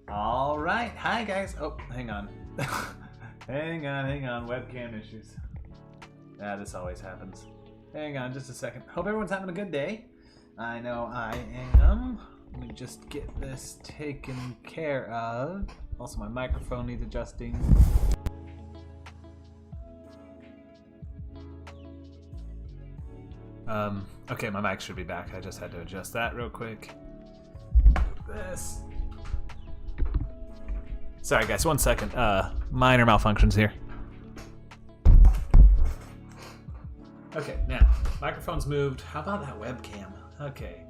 All right, hi guys. Oh, hang on. hang on, webcam issues. This always happens. Hang on just a second. Hope everyone's having a good day. I know I am. Let me just get this taken care of. Also, my microphone needs adjusting. Okay, my mic should be back. I just had to adjust that real quick. This. Sorry guys, 1 second. Minor malfunctions here. Okay, now, microphone's moved. How about that webcam? Okay.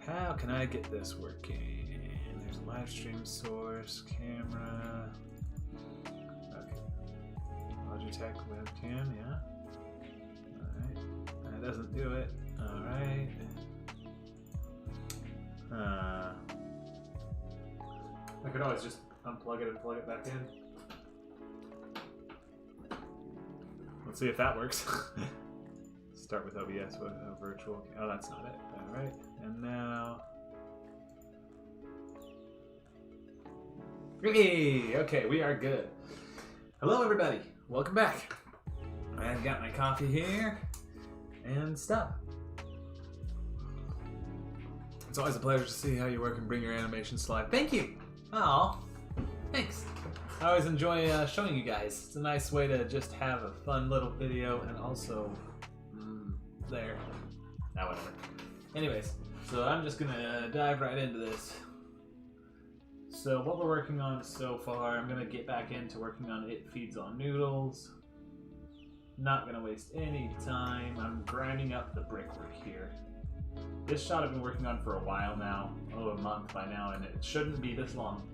How can I get this working? There's a live stream source, camera. Okay. Logitech webcam, yeah. Alright. That doesn't do it. Alright. I could always just unplug it and plug it back in. Let's see if that works. Start with OBS with a virtual. Oh, that's not it. All right, and now. Hey, okay, we are good. Hello, everybody. Welcome back. I've got my coffee here and stuff. It's always a pleasure to see how you work and bring your animations to life. Thank you! Aw, thanks. I always enjoy showing you guys. It's a nice way to just have a fun little video and also... there. Ah, whatever. Anyways, so I'm just gonna dive right into this. So what we're working on so far, I'm gonna get back into working on It Feeds on Noodles. Not gonna waste any time. I'm grinding up the brickwork here. This shot I've been working on for a while now, a month by now, and it shouldn't be this long.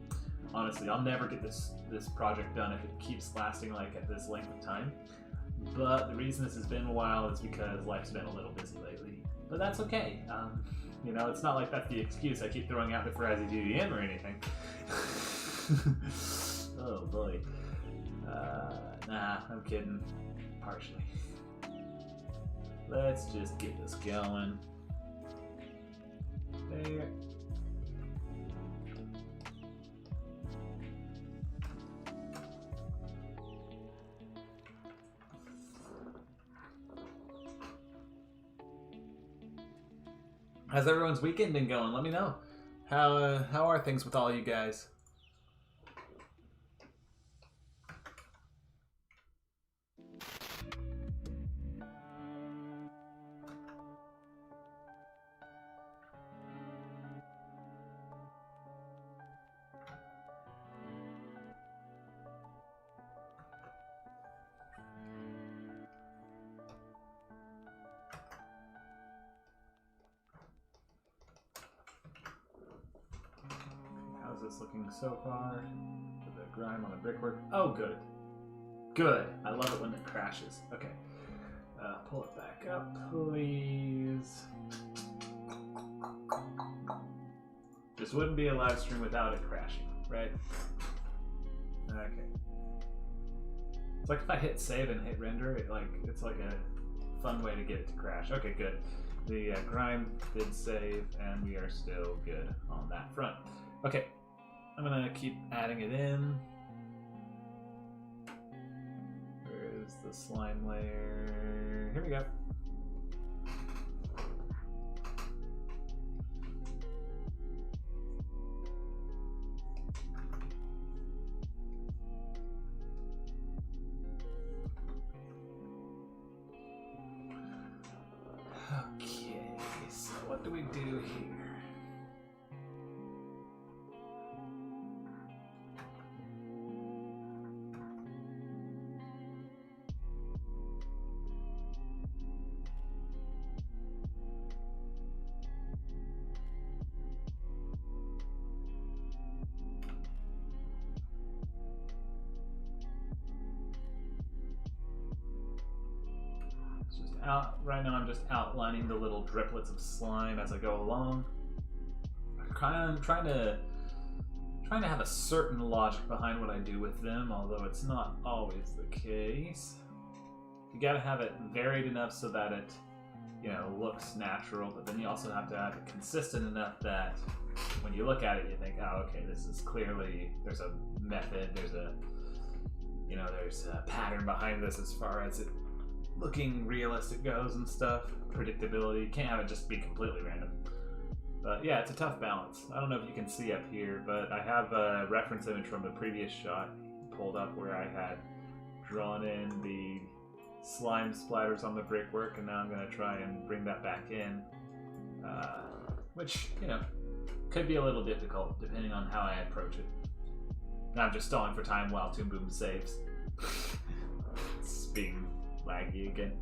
Honestly, I'll never get this project done if it keeps lasting like at this length of time. But the reason this has been a while is because life's been a little busy lately. But that's okay. You know, it's not like that's the excuse I keep throwing out before IZDM or anything. Oh boy. Nah, I'm kidding. Partially. Let's just get this going. There. How's everyone's weekend been going? Let me know. How are things with all you guys? This looking so far? The grime on the brickwork. Oh, good. Good. I love it when it crashes. Okay. Pull it back up, please. This wouldn't be a live stream without it crashing, right? Okay. It's like if I hit save and hit render, it's like a fun way to get it to crash. Okay, good. The grime did save, and we are still good on that front. Okay. I'm gonna keep adding it in. Where's the slime layer? Here we go. Okay, so what do we do here? Right now I'm just outlining the little driplets of slime as I go along. I'm trying to have a certain logic behind what I do with them, although it's not always the case. You gotta have it varied enough so that it, you know, looks natural, but then you also have to have it consistent enough that when you look at it you think, oh, okay, this is clearly, there's a method, there's a, you know, there's a pattern behind this as far as it looking realistic goes and stuff. Predictability. Can't have it just be completely random. But yeah, it's a tough balance. I don't know if you can see up here, but I have a reference image from the previous shot pulled up where I had drawn in the slime splatters on the brickwork, and now I'm going to try and bring that back in. Which, you know, could be a little difficult depending on how I approach it. Now I'm just stalling for time while Toon Boom saves. It's being laggy again.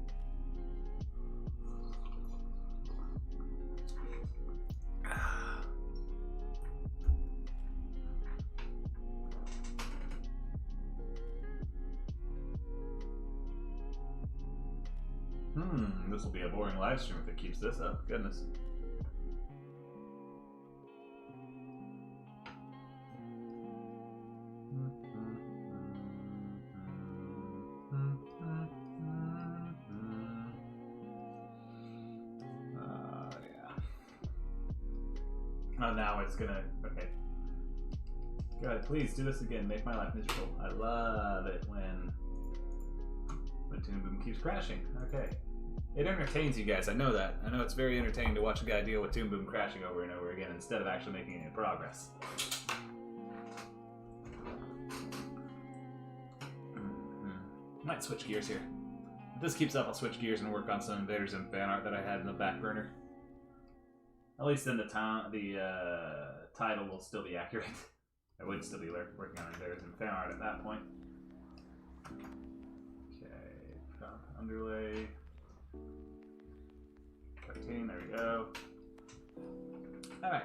This will be a boring live stream if it keeps this up. Goodness. Oh, now it's gonna, okay. Good, please do this again. Make my life miserable. I love it when Toon Toon Boom keeps crashing. Okay. It entertains you guys, I know that. I know it's very entertaining to watch a guy deal with Toon Boom crashing over and over again instead of actually making any progress. Might switch gears here. If this keeps up, I'll switch gears and work on some Invader Zim fan art that I had in the back burner. At least then the title will still be accurate. I would still be working on Invader Zim fan art at that point. Okay, underlay. Cartoon, there we go. Alright.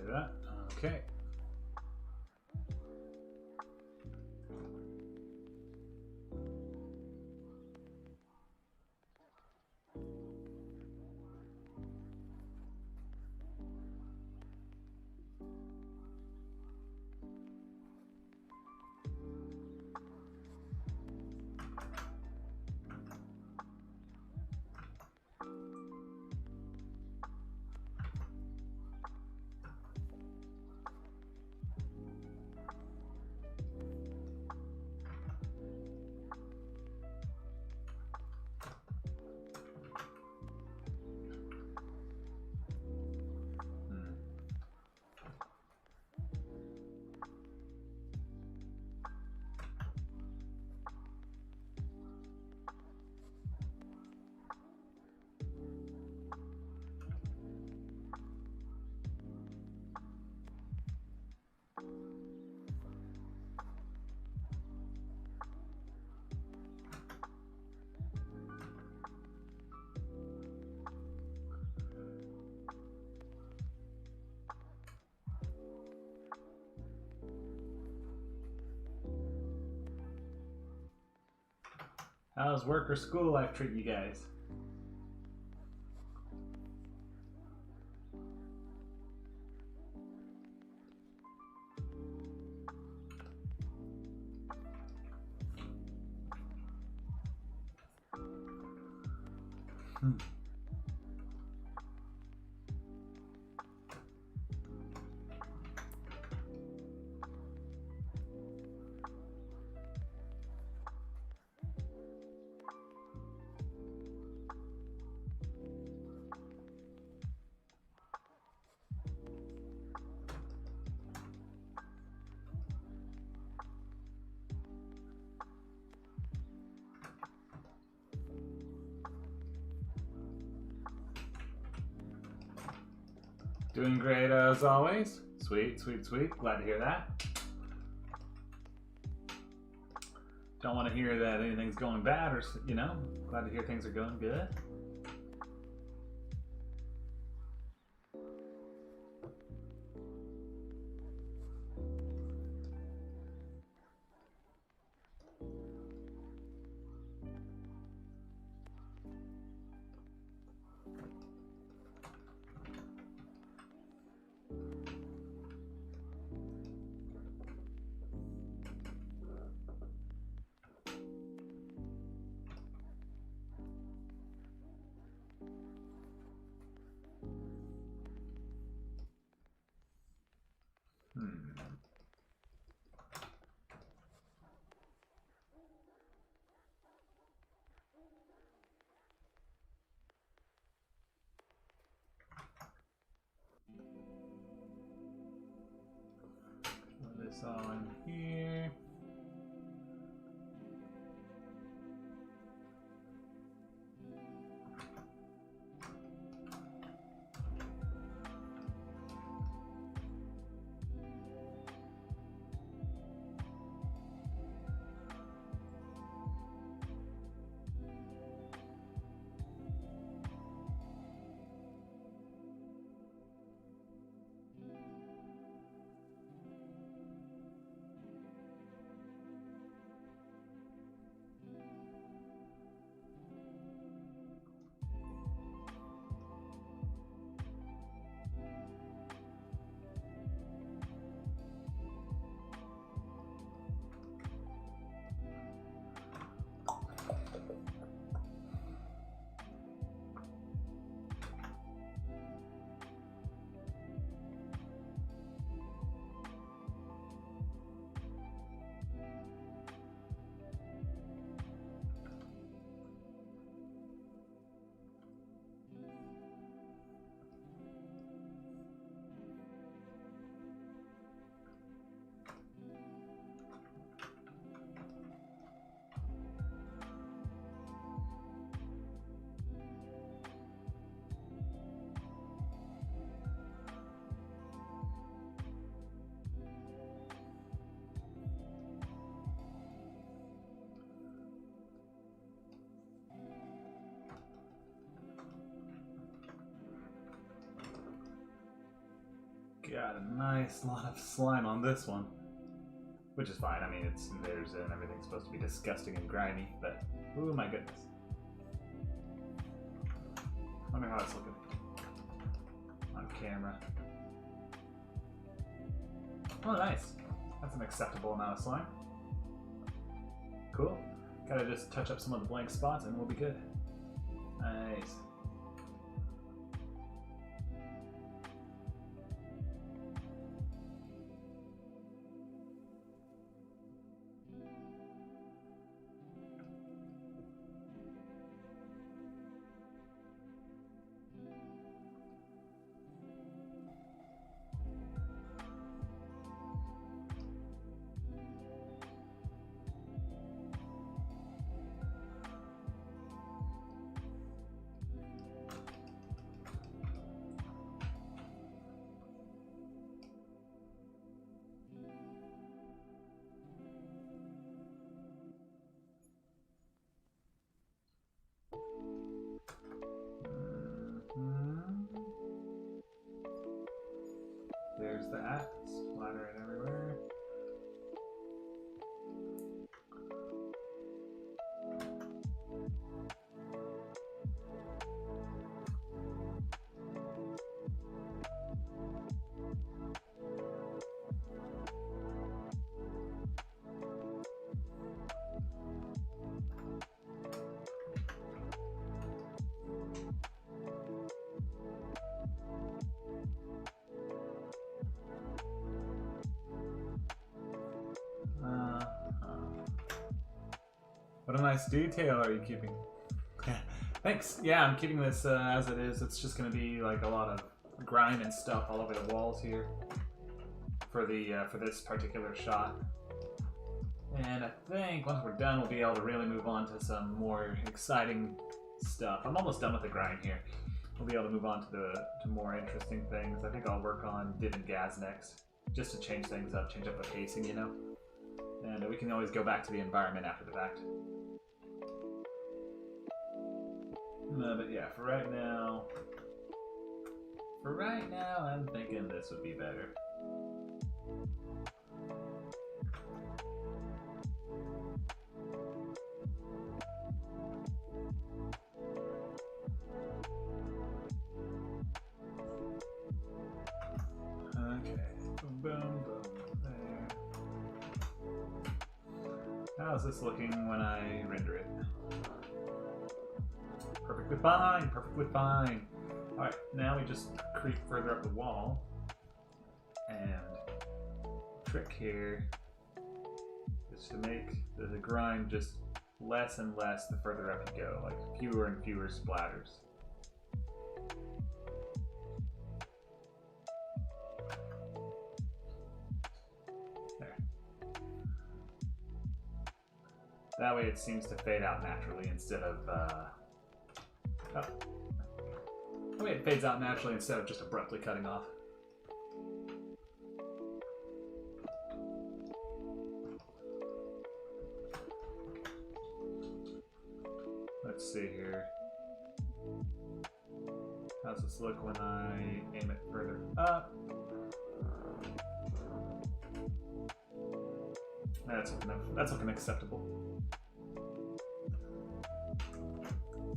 That. Okay. How's work or school life treat you guys? Doing great as always. Sweet, sweet, sweet. Glad to hear that. Don't want to hear that anything's going bad or, you know, glad to hear things are going good. got a nice lot of slime on this one. Which is fine. I mean, it's Invader Zim and everything's supposed to be disgusting and grimy, but oh my goodness. Wonder how it's looking on camera. Oh, nice. That's an acceptable amount of slime. Cool. Gotta just touch up some of the blank spots and we'll be good. Nice. There's that, splattering everywhere. What a nice detail are you keeping? Thanks. Yeah, I'm keeping this as it is. It's just going to be like a lot of grime and stuff all over the walls here for the for this particular shot. And I think once we're done, we'll be able to really move on to some more exciting stuff. I'm almost done with the grime here. We'll be able to move on to more interesting things. I think I'll work on div and gas next, just to change things up, change up the pacing, you know. And we can always go back to the environment after the fact. But yeah, for right now, I'm thinking this would be better. Okay, boom, boom, boom, there. How's this looking when I render it? Perfectly fine, perfectly fine. Alright, now we just creep further up the wall. And the trick here is to make the grime just less and less the further up you go, like fewer and fewer splatters. There. That way it seems to fade out naturally instead of oh. I mean, it fades out naturally instead of just abruptly cutting off. Let's see here. How's this look when I aim it further up? That's looking acceptable.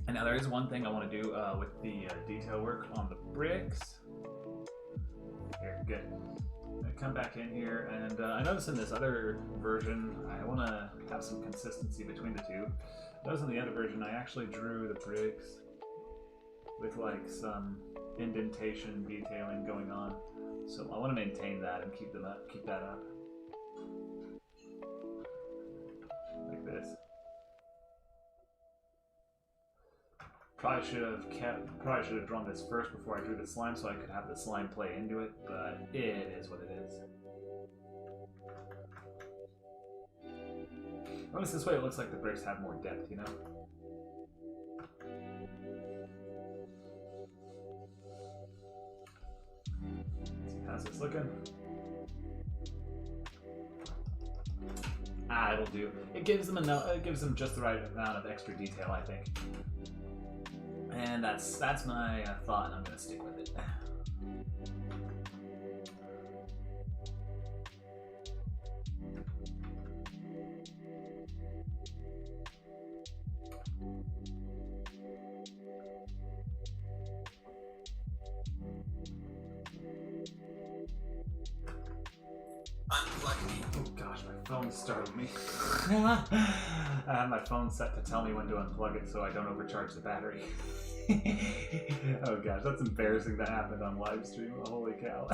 And now there is one thing I want to do with the detail work on the bricks. Here, good. I'm gonna come back in here, and I noticed in this other version, I want to have some consistency between the two. I noticed in the other version, I actually drew the bricks with like some indentation detailing going on. So I want to maintain that and keep that up. Like this. Probably should have drawn this first before I drew the slime so I could have the slime play into it, but it is what it is. At least this way it looks like the bricks have more depth, you know? How's this looking? Ah, it'll do. It gives them enough. It gives them just the right amount of extra detail, I think. And that's my thought, and I'm gonna stick with it. startled me. I have my phone set to tell me when to unplug it so I don't overcharge the battery. Oh gosh, that's embarrassing that happened on live stream. Holy cow.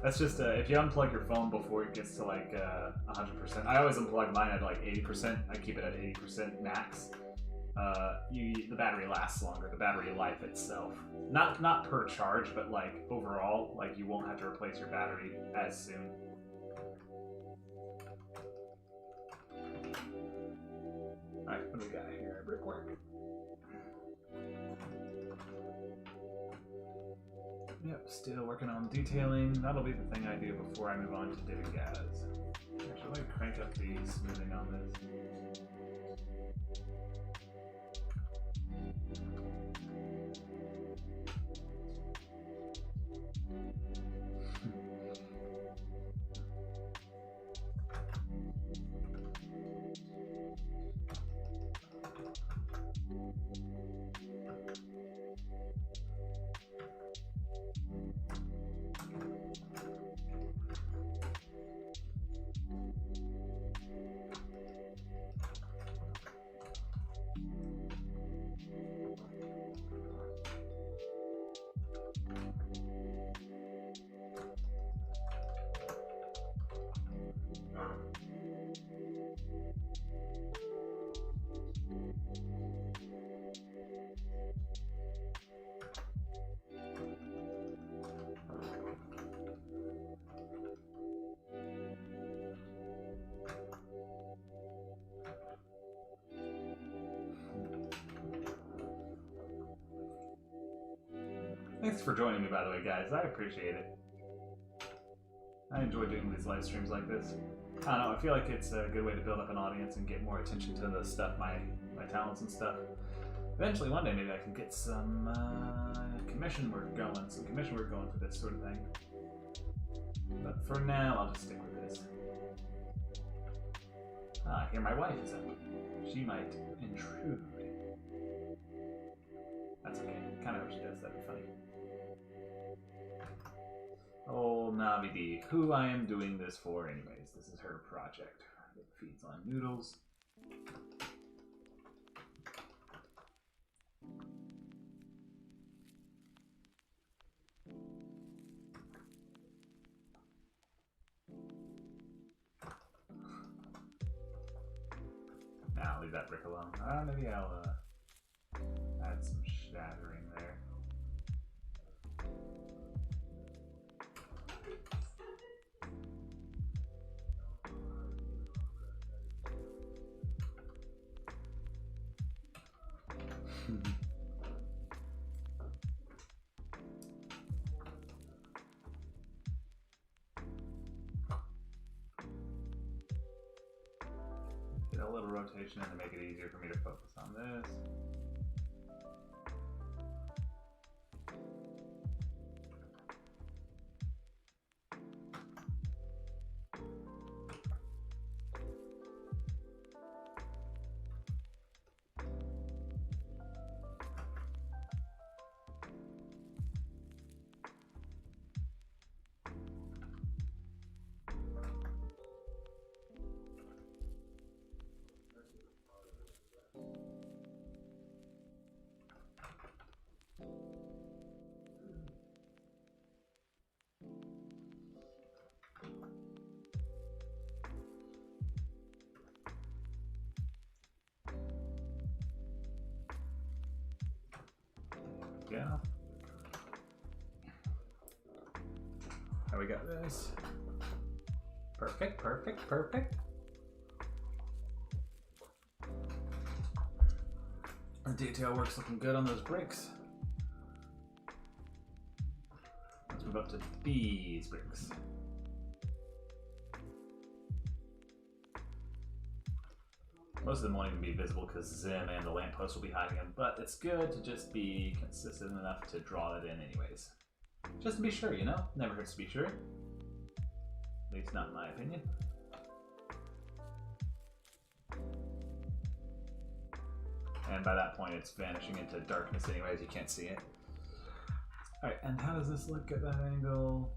That's just, if you unplug your phone before it gets to like 100%, I always unplug mine at like 80%, I keep it at 80% max. The battery lasts longer, the battery life itself. Not per charge, but like overall, like you won't have to replace your battery as soon. Alright, what do we got here? Brickwork. Yep, still working on detailing. That'll be the thing I do before I move on to digging gas. Actually, let me crank up the smoothing on this. Thanks for joining me, by the way, guys. I appreciate it. I enjoy doing these live streams like this. I don't know, I feel like it's a good way to build up an audience and get more attention to the stuff, my talents and stuff. Eventually, one day, maybe I can get some commission work going, for this sort of thing. But for now, I'll just stick with this. Ah, here my wife is up. She might intrude. That's okay. Kind of hope she does. That'd be funny. Oh, Navi D, who I am doing this for anyways. This is her project. It feeds on noodles. Nah, leave that brick alone. Maybe I'll add some shattering there. Get a little rotation in to make it easier for me to focus on this. Yeah. How we got this? Perfect, perfect, perfect. The detail work's looking good on those bricks. Let's move up to these bricks. Most of them won't even be visible because Zim and the lamppost will be hiding them, but it's good to just be consistent enough to draw it in anyways. Just to be sure, you know? Never hurts to be sure. At least not in my opinion. And by that point it's vanishing into darkness anyways, you can't see it. Alright, and how does this look at that angle?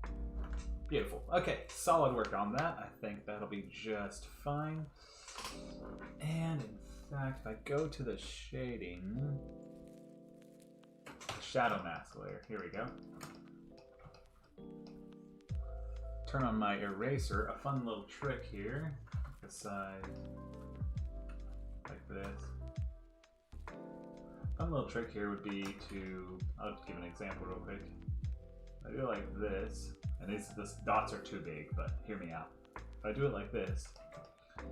Beautiful. Okay, solid work on that. I think that'll be just fine. And in fact, if I go to the shading, shadow mask layer, here we go. Turn on my eraser, a fun little trick here, aside like this. Fun little trick here would be to, I'll just give an example real quick. I do it like this, and these dots are too big, but hear me out. If I do it like this,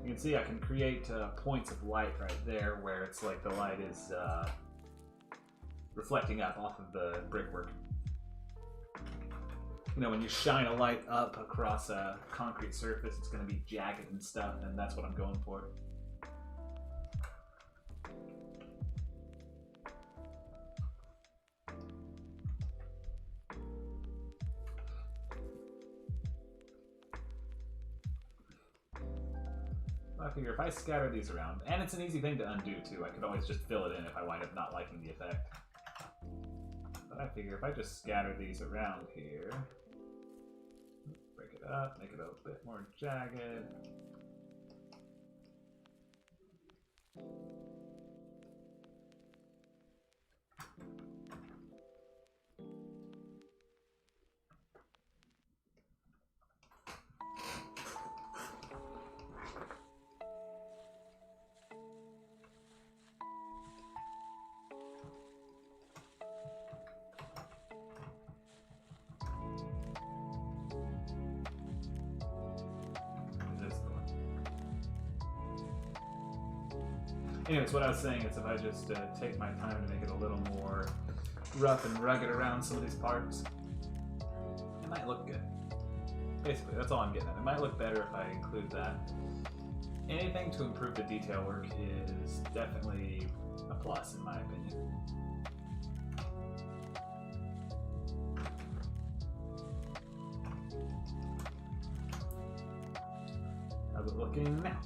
you can see I can create points of light right there where it's like the light is reflecting up off of the brickwork. You know, when you shine a light up across a concrete surface, it's going to be jagged and stuff, and that's what I'm going for. I figure if I scatter these around, and it's an easy thing to undo too, I could always just fill it in if I wind up not liking the effect. But I figure if I just scatter these around here, break it up, make it a bit more jagged. Anyways, what I was saying is if I just take my time to make it a little more rough and rugged around some of these parts, it might look good. Basically, that's all I'm getting at. It might look better if I include that. Anything to improve the detail work is definitely a plus in my opinion. How's it looking now?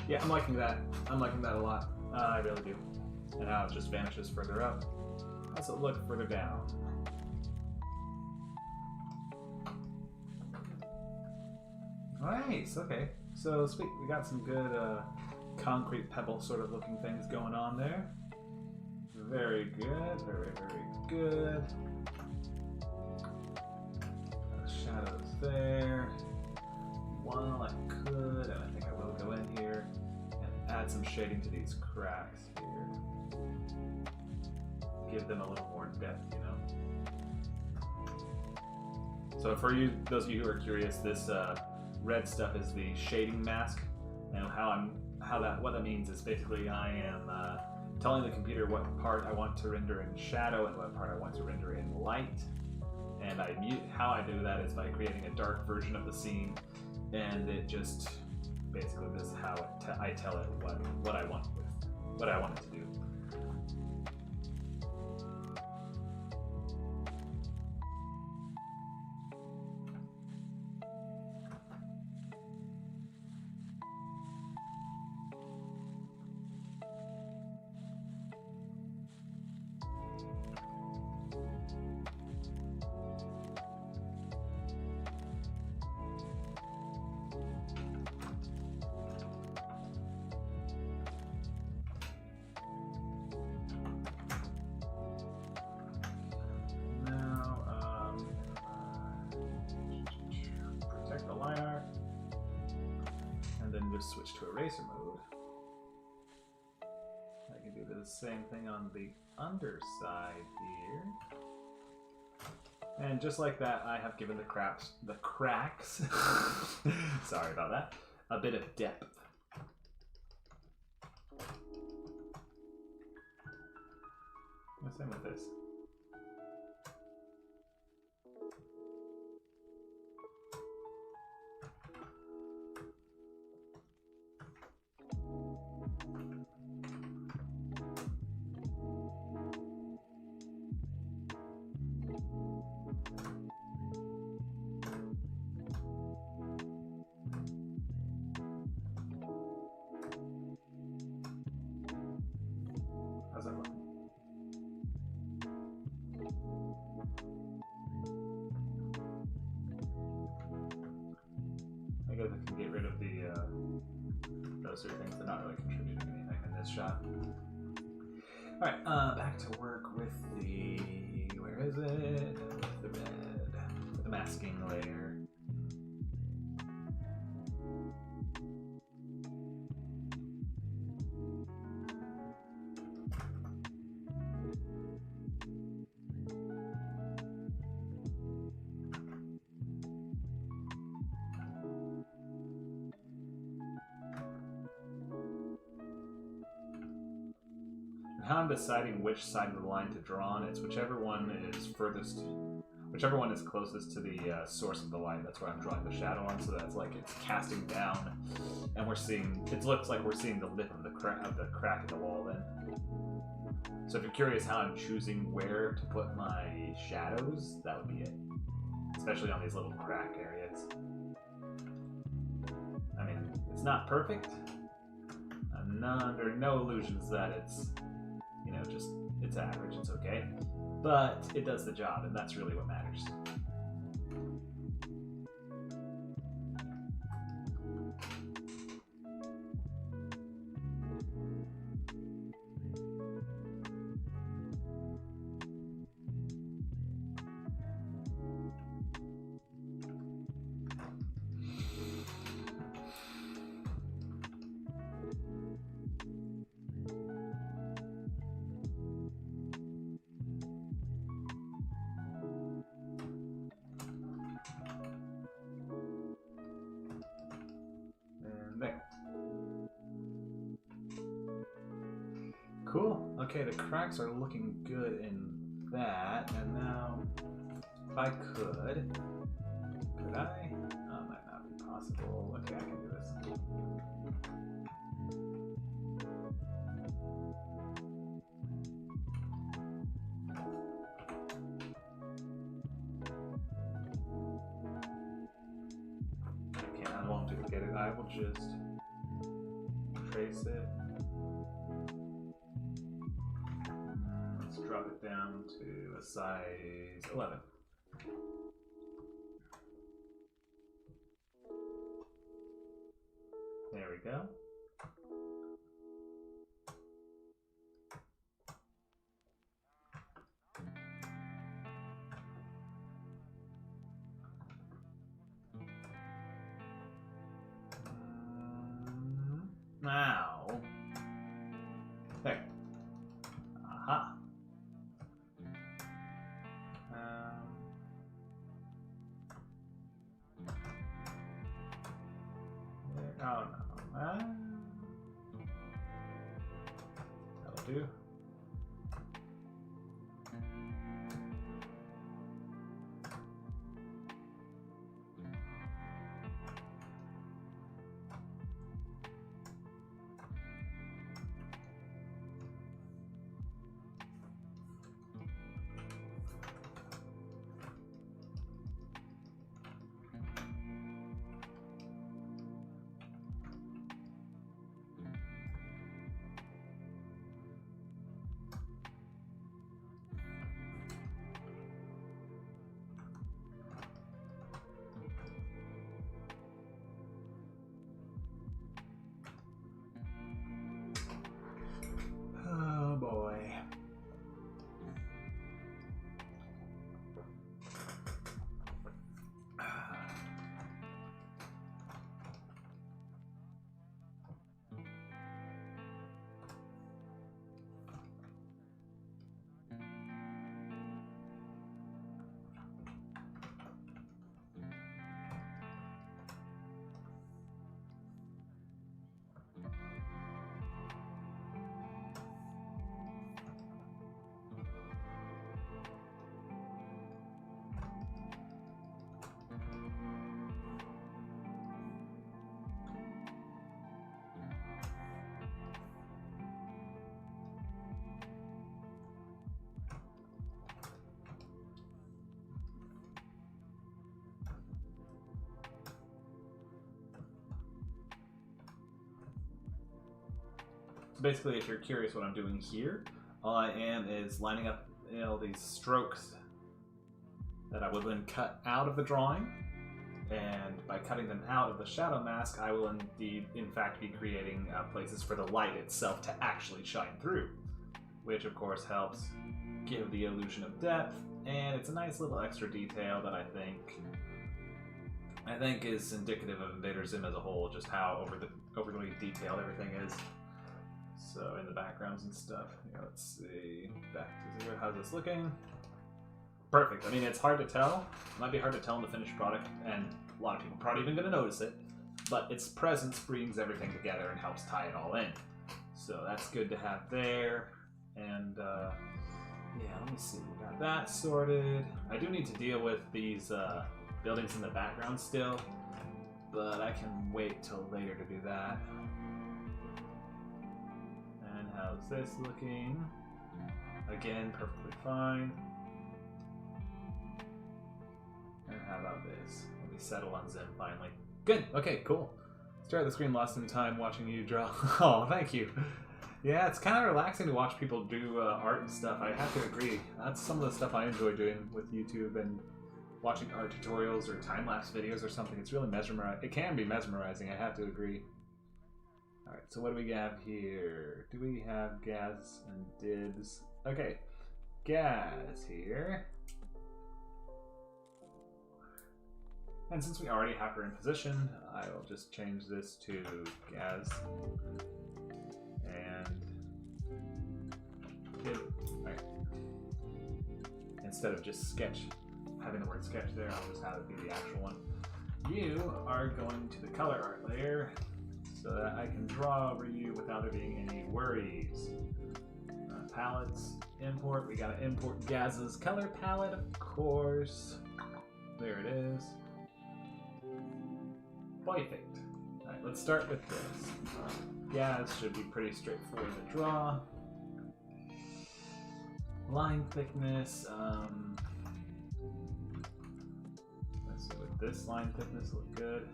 Yeah, I'm liking that. I'm liking that a lot. I really do. And now it just vanishes further up. How's it look further down? Nice, okay. So sweet, we got some good concrete pebble sort of looking things going on there. Very good, very, very good. Shadows there. While I could, and I think I will go in here and add some shading to these cracks here. Give them a little more depth, you know. So for you, those of you who are curious, this red stuff is the shading mask, and what that means is basically I am telling the computer what part I want to render in shadow and what part I want to render in light. And how I do that is by creating a dark version of the scene. And it just basically this is how I tell it what I want it to do. Switch to eraser mode. I can do the same thing on the underside here. And just like that, I have given the cracks, sorry about that, a bit of depth. Same with this. How's that looking? this shot. Alright, back to work with the... where is it? The red. With the masking layer. How I'm deciding which side of the line to draw on, it's whichever one is furthest, whichever one is closest to the source of the light. That's where I'm drawing the shadow on, so that's like it's casting down, and we're seeing, it looks like we're seeing the lip of the crack in the wall then. So if you're curious how I'm choosing where to put my shadows, that would be it. Especially on these little crack areas. I mean, it's not perfect. I'm under no illusions that it's, you know, just, it's average, it's okay. But it does the job, and that's really what matters. Cool. Okay, the cracks are looking good in that, and now, if I could I? Oh, might not be possible. Okay, I can do this. I won't duplicate it. I will just trace it. Let's drop it down to a size 11. There we go. Now, there. Aha. Oh no. That'll do. Oh boy. So basically, if you're curious what I'm doing here, all I am is lining up, you know, these strokes that I will then cut out of the drawing And by cutting them out of the shadow mask, I will indeed, in fact, be creating places for the light itself to actually shine through, which of course helps give the illusion of depth, and it's a nice little extra detail that I think is indicative of Invader Zim as a whole, just how overly detailed everything is. So in the backgrounds and stuff, let's see, back to 0, how's this looking? Perfect. I mean, it's hard to tell. It might be hard to tell in the finished product, and a lot of people are probably even going to notice it, but its presence brings everything together and helps tie it all in. So that's good to have there. And yeah, let me see. We got that sorted. I do need to deal with these buildings in the background still, but I can wait till later to do that. And how's this looking? Again, perfectly fine. And how about this? Let me settle on Zim finally. Good. Okay, cool. Stare at the screen lost in time watching you draw. Oh, thank you. Yeah, it's kind of relaxing to watch people do art and stuff. I have to agree. That's some of the stuff I enjoy doing with YouTube and watching art tutorials or time-lapse videos or something. It's really mesmerizing. It can be mesmerizing, I have to agree. Alright, so what do we have here? Do we have Gaz and Dibs? Okay, Gaz here. And since we already have her in position, I will just change this to Gaz. And Dib. Alright. Instead of just sketch, having the word sketch there, I'll just have it be the actual one. You are going to the color art layer so that I can draw over you without there being any worries. Palettes, import. We gotta import Gaz's color palette, of course. There it is. Perfect. Alright, let's start with this. Gaz should be pretty straightforward to draw. Line thickness. Let's see, would this line thickness look good?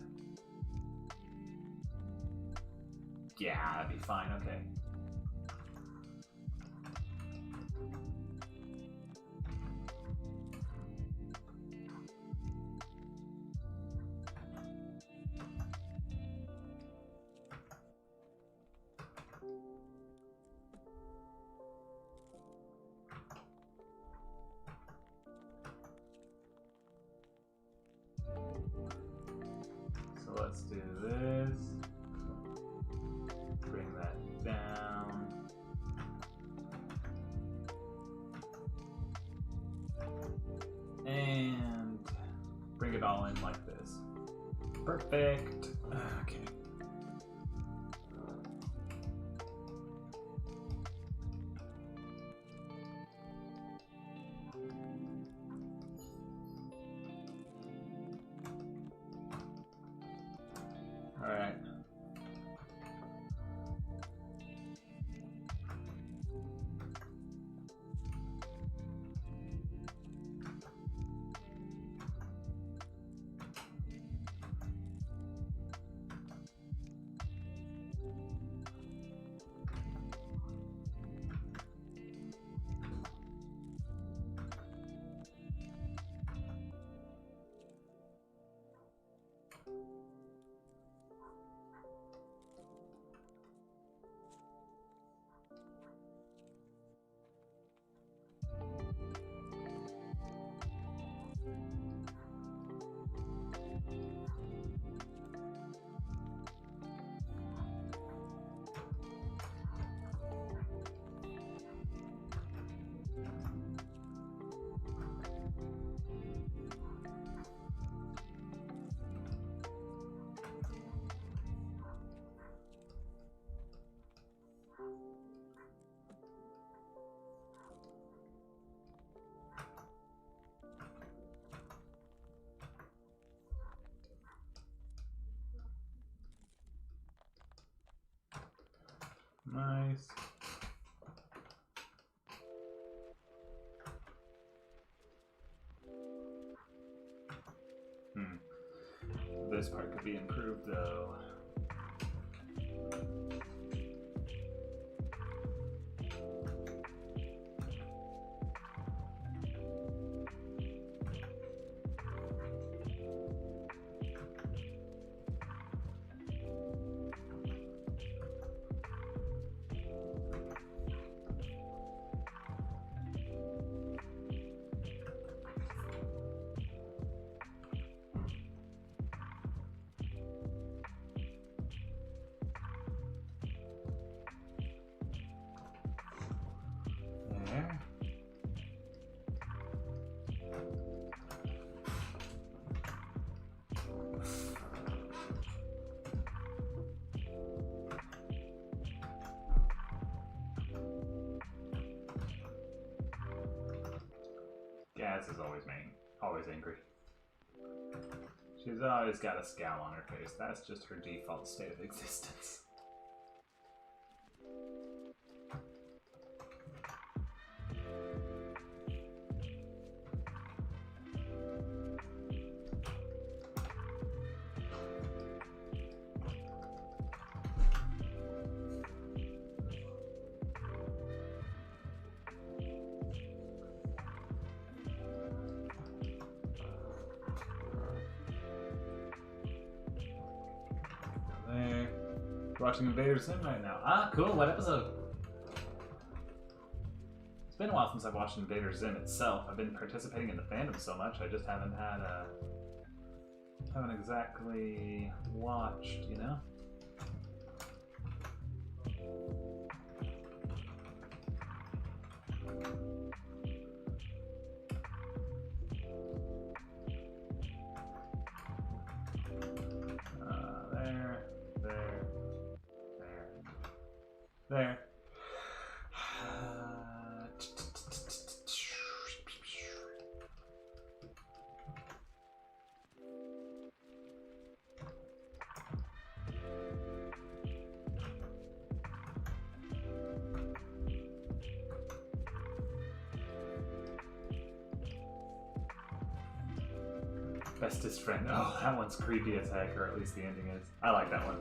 Yeah, that'd be fine, okay. So let's do this. Bring that down. And bring it all in like this. Perfect. Okay. All right. Nice. This part could be improved though. Gaz is always mean. Always angry. She's always got a scowl on her face. That's just her default state of existence. Watching Invader Zim right now. Ah, cool. What episode? It's been a while since I've watched Invader Zim itself. I've been participating in the fandom so much, I just haven't had haven't exactly watched, you know? There. Bestest friend. Oh, that one's creepy as heck, or at least the ending is. I like that one.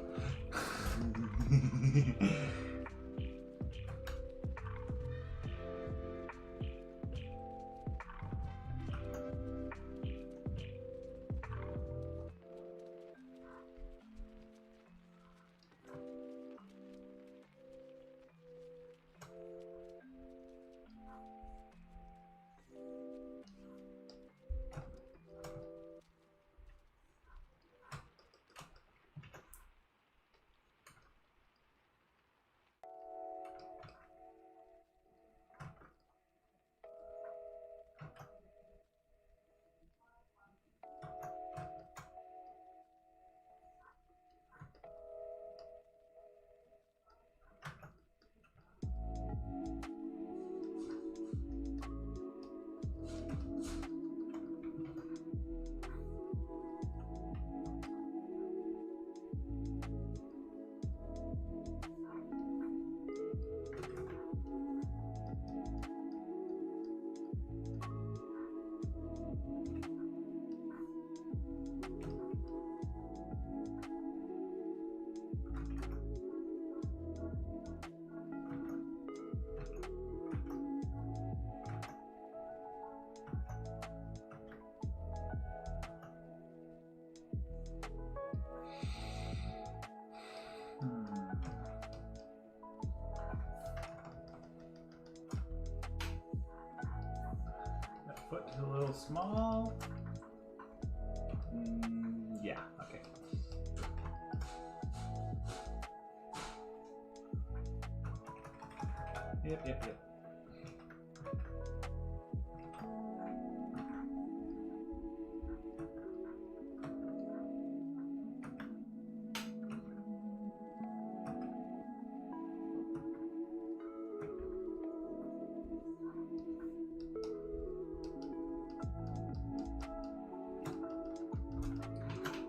That foot is a little small. Yeah, okay. Yep.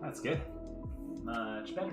That's good. Much better.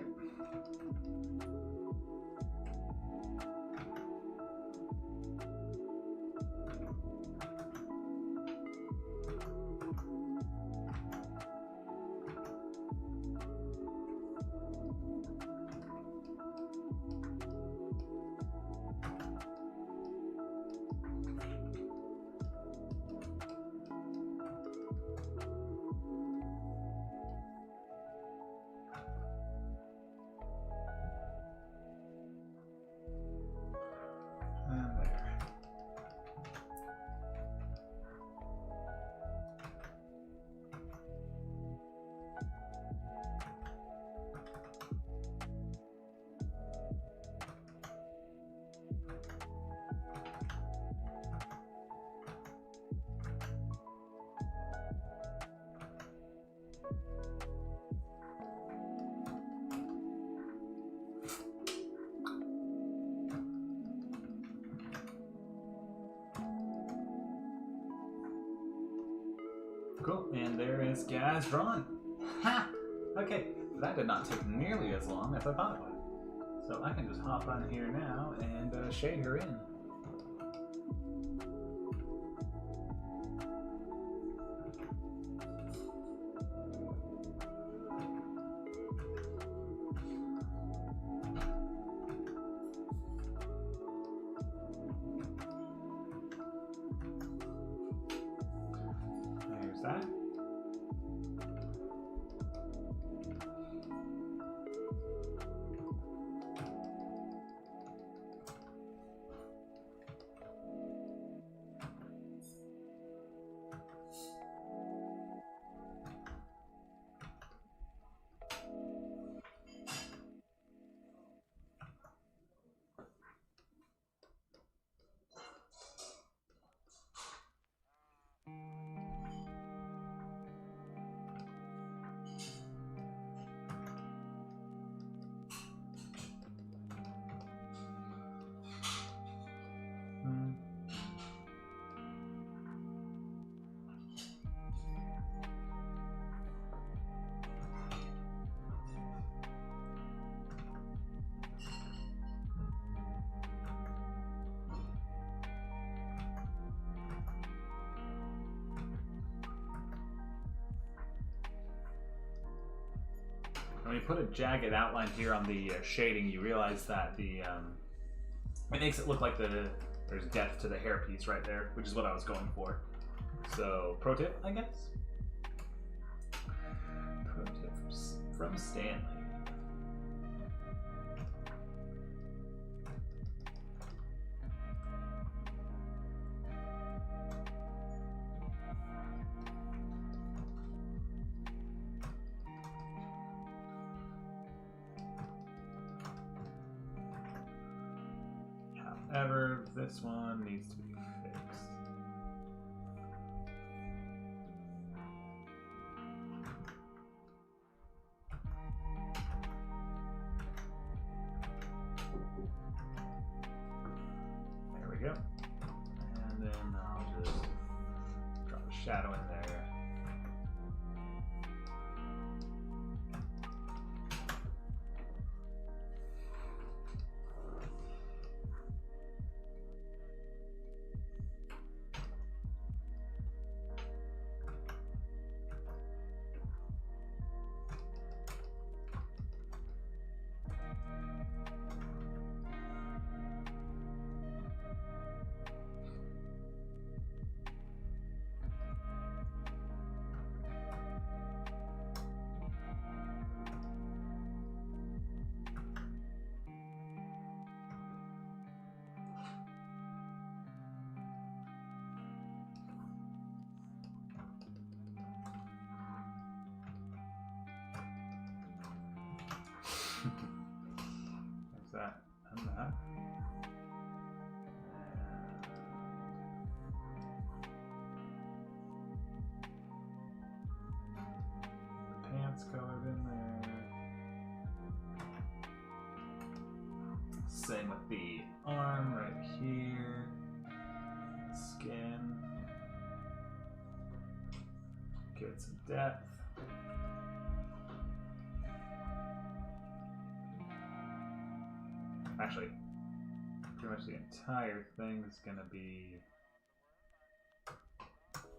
Cool, and there is Gaz drawn. Ha! Okay, that did not take nearly as long as I thought it would. So I can just hop on here now and shade her in. There's that. When you put a jagged outline here on the shading, you realize that the it makes it look like there's depth to the hairpiece right there, which is what I was going for. So, pro tip, I guess. Pro tip from Stanley. However, this one needs to be fixed. There we go. And then I'll just drop a shadow in there. There's that and that. The pants colored in there. Same with the arm right here. Skin. Give it some depth. Actually, pretty much the entire thing is going to be...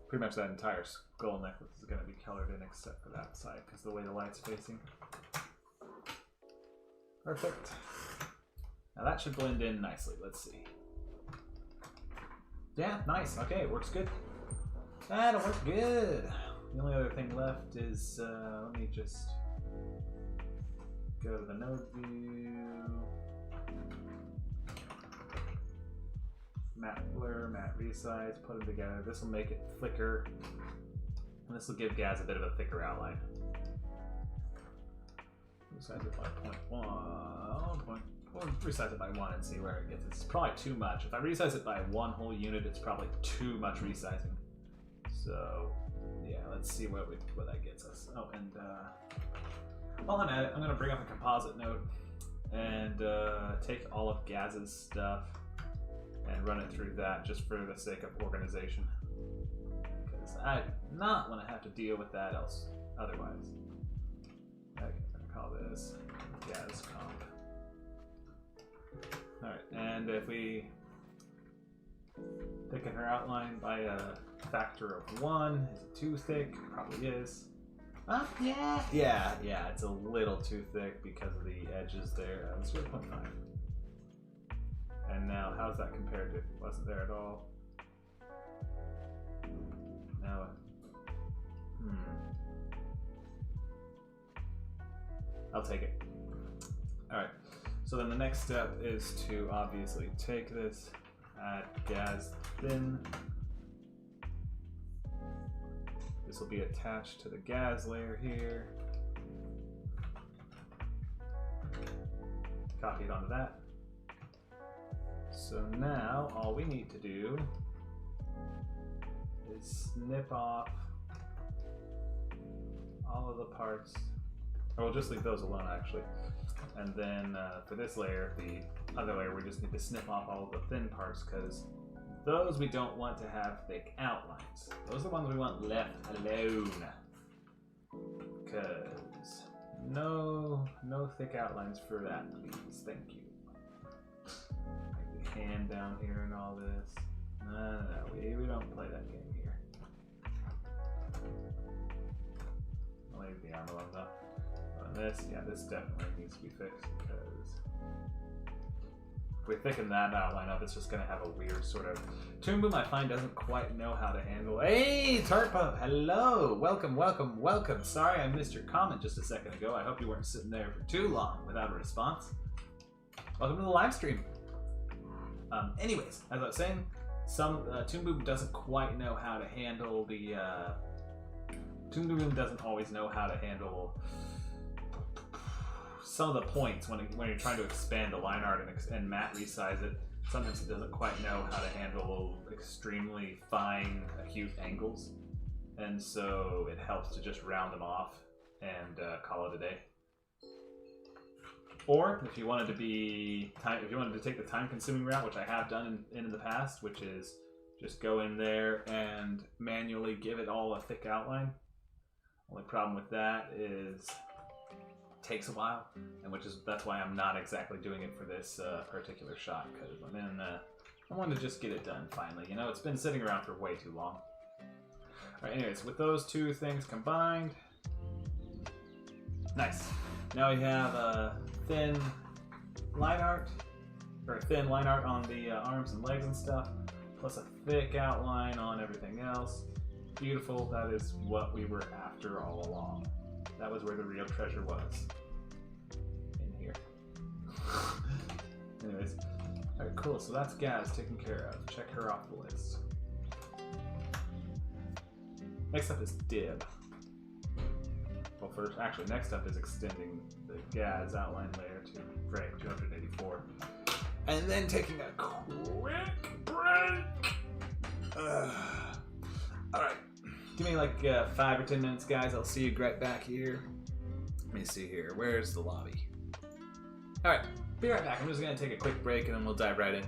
Pretty much that entire skull necklace is going to be colored in except for that side because the way the light's facing. Perfect. Now that should blend in nicely. Let's see. Yeah, nice. Okay, it works good. That'll work good. The only other thing left is, let me just go to the node view. Matte blur, matte resize, put them together. This will make it thicker, and this will give Gaz a bit of a thicker outline. Resize it by 0.1. We'll resize it by 1 and see where it gets. It's probably too much. If I resize it by 1 whole unit, it's probably too much resizing. So, yeah, let's see what that gets us. Oh, and while I'm at it, I'm going to bring up a composite node and take all of Gaz's stuff and run it through that just for the sake of organization. Because I do not want to have to deal with that otherwise. Okay, I'm gonna call this gas comp. Alright, and if we thicken her outline by a factor of 1, is it too thick? Probably is. Yeah, it's a little too thick because of the edges there. 0.5. And now, how's that compared to if it wasn't there at all? Now, I'll take it. Alright, so then the next step is to obviously take this, add gas thin. This will be attached to the gas layer here. Copy it onto that. So now all we need to do is snip off all of the parts, or we'll just leave those alone actually. And then for this layer, the other layer, we just need to snip off all of the thin parts because those we don't want to have thick outlines. Those are the ones we want left alone. Because no thick outlines for that, please. Thank you. Like the hand down here and all this. No, we don't play that game here. I'll leave the arm alone though. On this, yeah, this definitely needs to be fixed because if we thicken that outline up, it's just going to have a weird sort of... Toon Boom, I find, doesn't quite know how to handle... Hey, Tarpa! Hello! Welcome, welcome, welcome! Sorry I missed your comment just a second ago. I hope you weren't sitting there for too long without a response. Welcome to the live stream. Anyways, as I was saying, Toon Boom doesn't quite know how to handle the... Toon Boom doesn't always know how to handle... some of the points when you're trying to expand the line art and matte resize it. Sometimes it doesn't quite know how to handle extremely fine, acute angles, and so it helps to just round them off and call it a day. Or if you wanted to take the time-consuming route, which I have done in the past, which is just go in there and manually give it all a thick outline. Only problem with that is takes a while, and that's why I'm not exactly doing it for this particular shot, because I want to just get it done finally. You know, it's been sitting around for way too long. Alright, anyways, with those two things combined, nice. Now we have a thin line art on the arms and legs and stuff, plus a thick outline on everything else. Beautiful. That is what we were after all along. That was where the real treasure was. In here. Anyways. Alright, cool. So that's Gaz taken care of. Check her off the list. Next up is Dib. Well, actually, next up is extending the Gaz outline layer to frame 284. And then taking a quick break! Alright. Give me like 5 or 10 minutes, guys. I'll see you right back here. Let me see here. Where's the lobby? Alright, be right back. I'm just going to take a quick break and then we'll dive right in.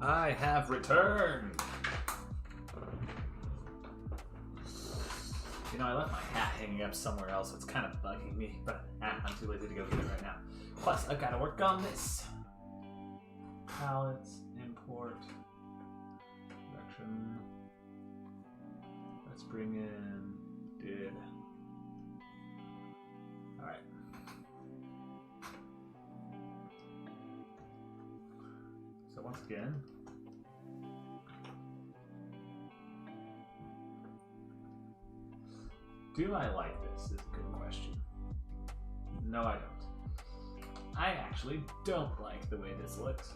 I have returned! You know, I left my hat hanging up somewhere else, so it's kind of bugging me, but I'm too lazy to go get it right now. Plus, I've got to work on this. Pallets, import, production. Let's bring in did. Alright. So once again, do I like this? Is a good question. No, I don't. I actually don't like the way this looks.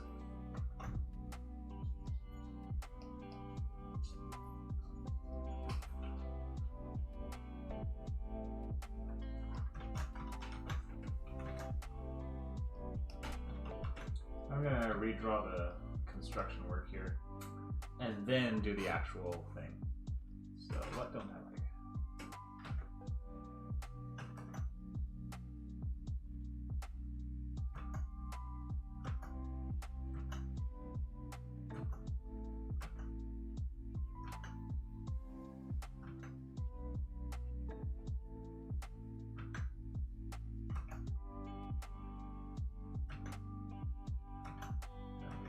I'm gonna redraw the construction work here and then do the actual thing. So what don't I like?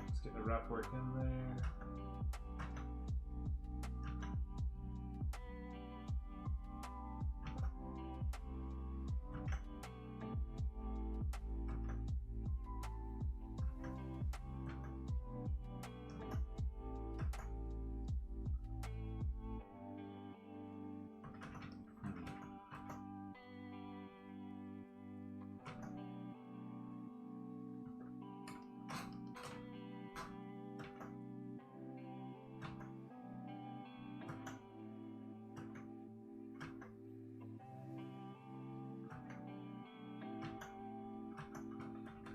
Let's get the rough work in there.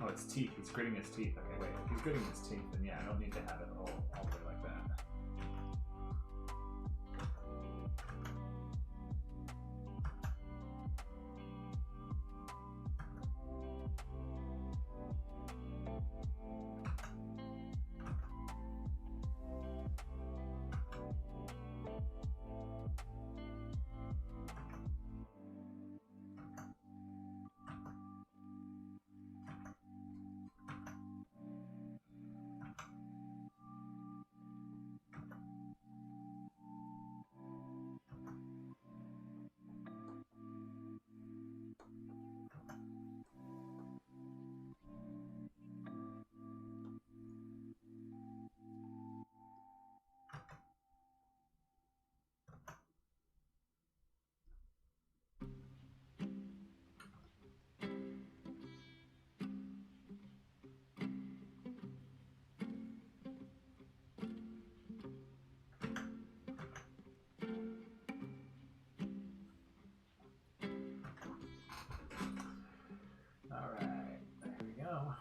Oh, it's teeth. He's gritting his teeth. Okay, wait. If he's gritting his teeth, then yeah, I don't need to have it all the way like that. Alright, there we go.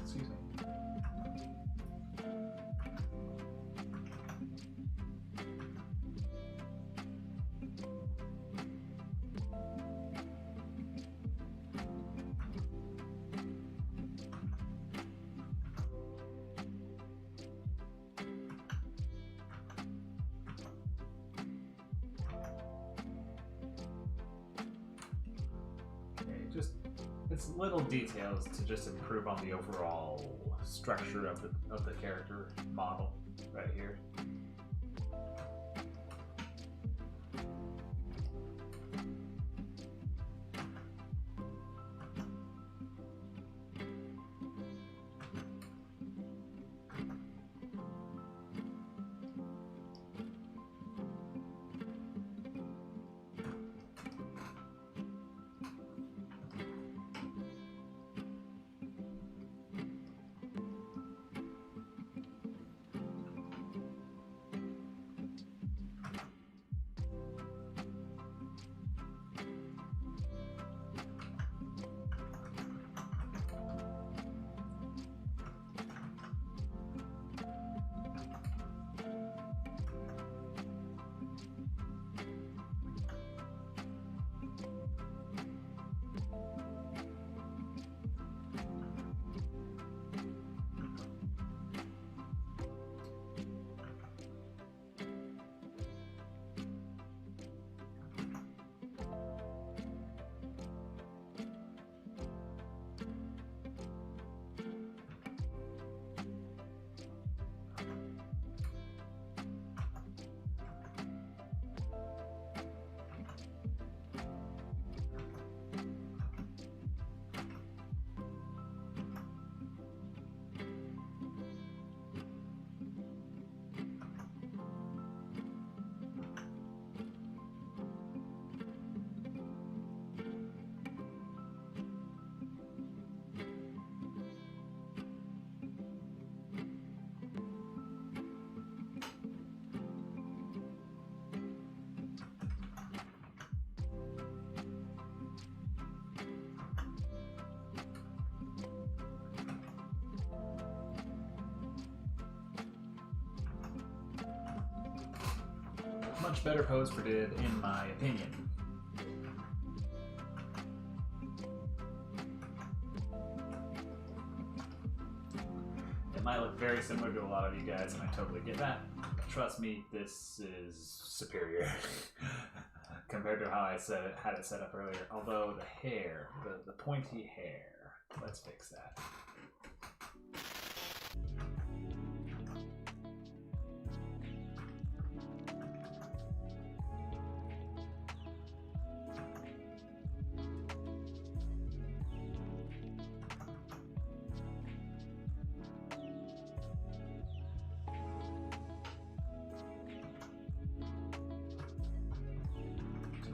Excuse me. It's little details to just improve on the overall structure of the character model right here. much better pose for did, in my opinion. It might look very similar to a lot of you guys, and I totally get that. Trust me, this is superior compared to how I had it set up earlier. Although the hair, the pointy hair, let's fix that.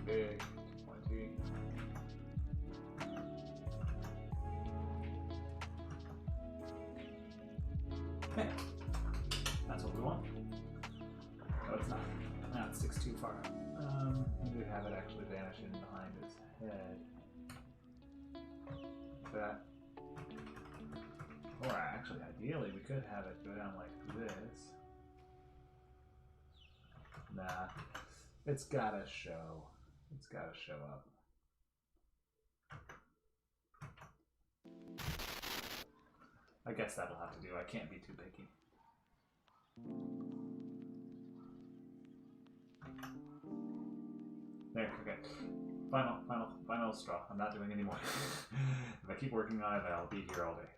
Big, pointy. Okay, that's what we want. Oh, it's not. Now it sticks too far. Maybe have it actually vanish in behind his head. That. Or actually, ideally, we could have it go down like this. Nah, it's gotta show. It's got to show up. I guess that'll have to do. I can't be too picky. There, okay. Final straw. I'm not doing any more. If I keep working on it, I'll be here all day.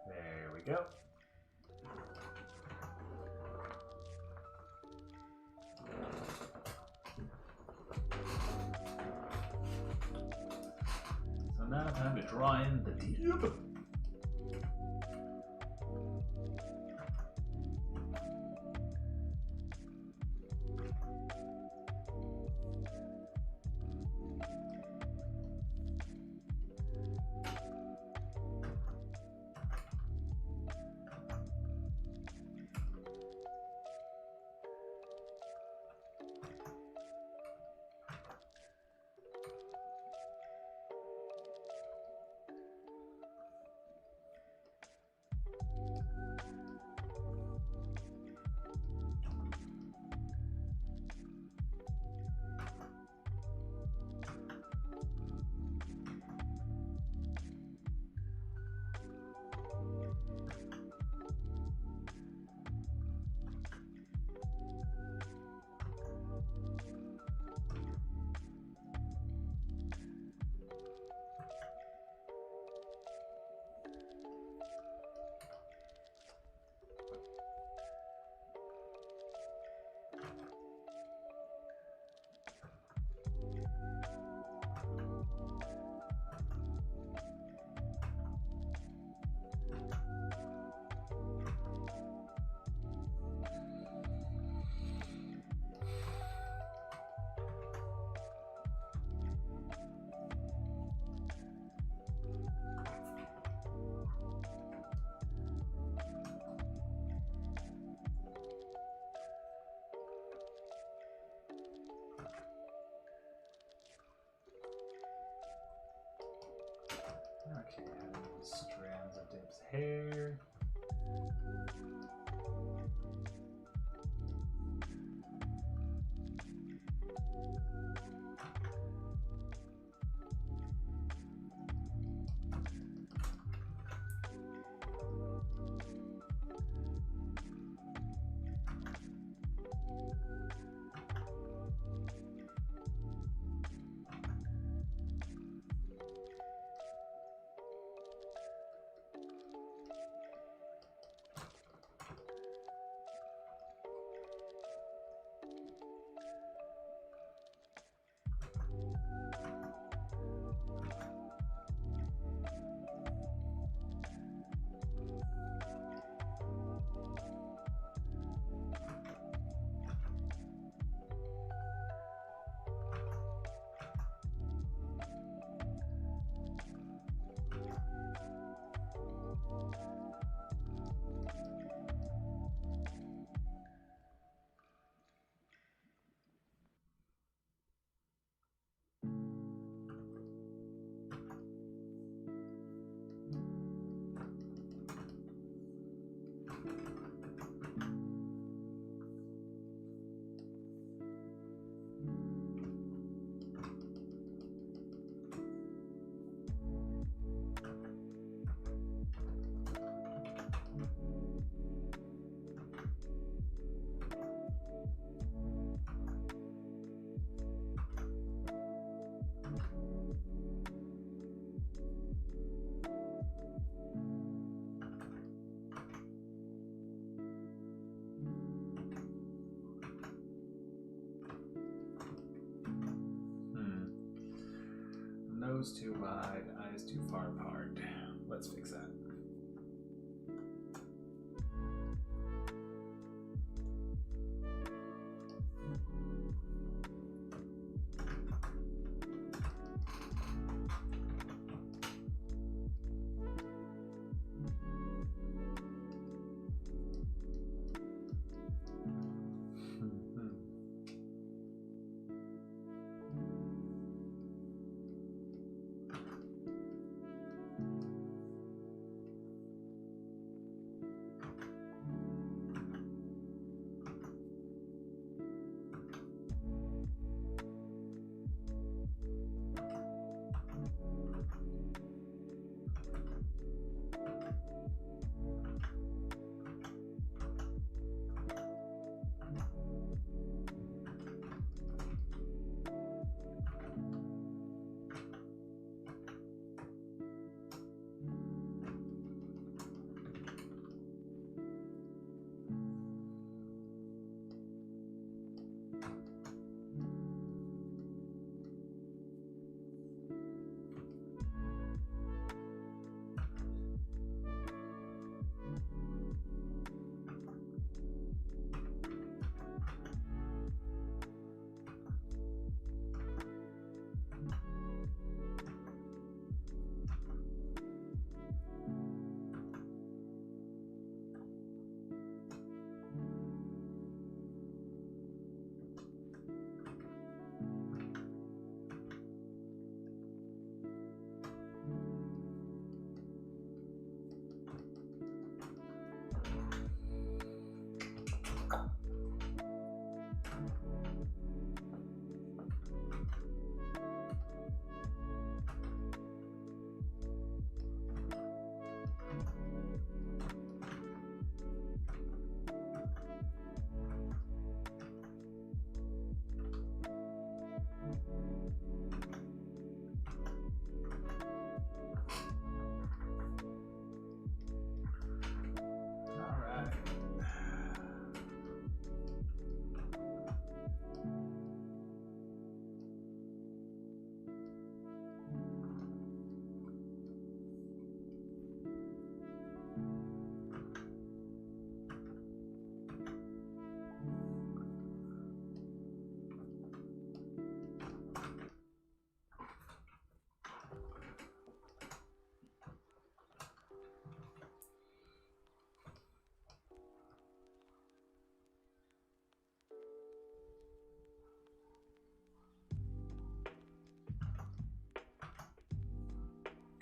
There we go. Now time to draw in the dip. Okay, strands of Dip's hair. Nose too wide, eyes too far apart. Let's fix that.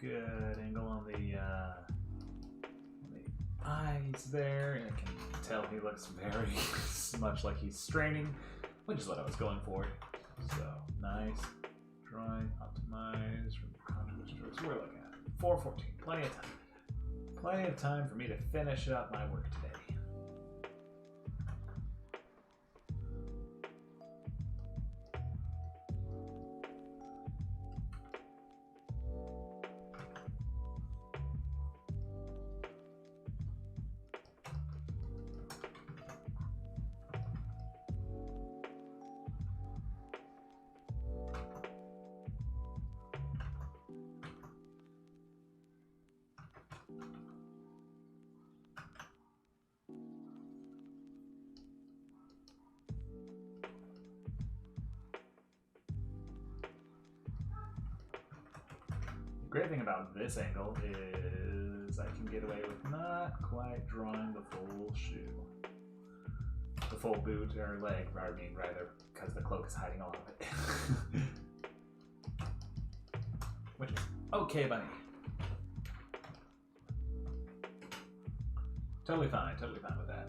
Good angle on the eyes there, and I can tell he looks very much like he's straining, which is what I was going for. So nice drawing, optimize from contour strokes. We're looking at 4:14. Plenty of time. Plenty of time for me to finish up my work today. Great thing about this angle is I can get away with not quite drawing the full shoe. The full boot or leg, rather, because the cloak is hiding a lot of it. Which is okay by me. Totally fine with that.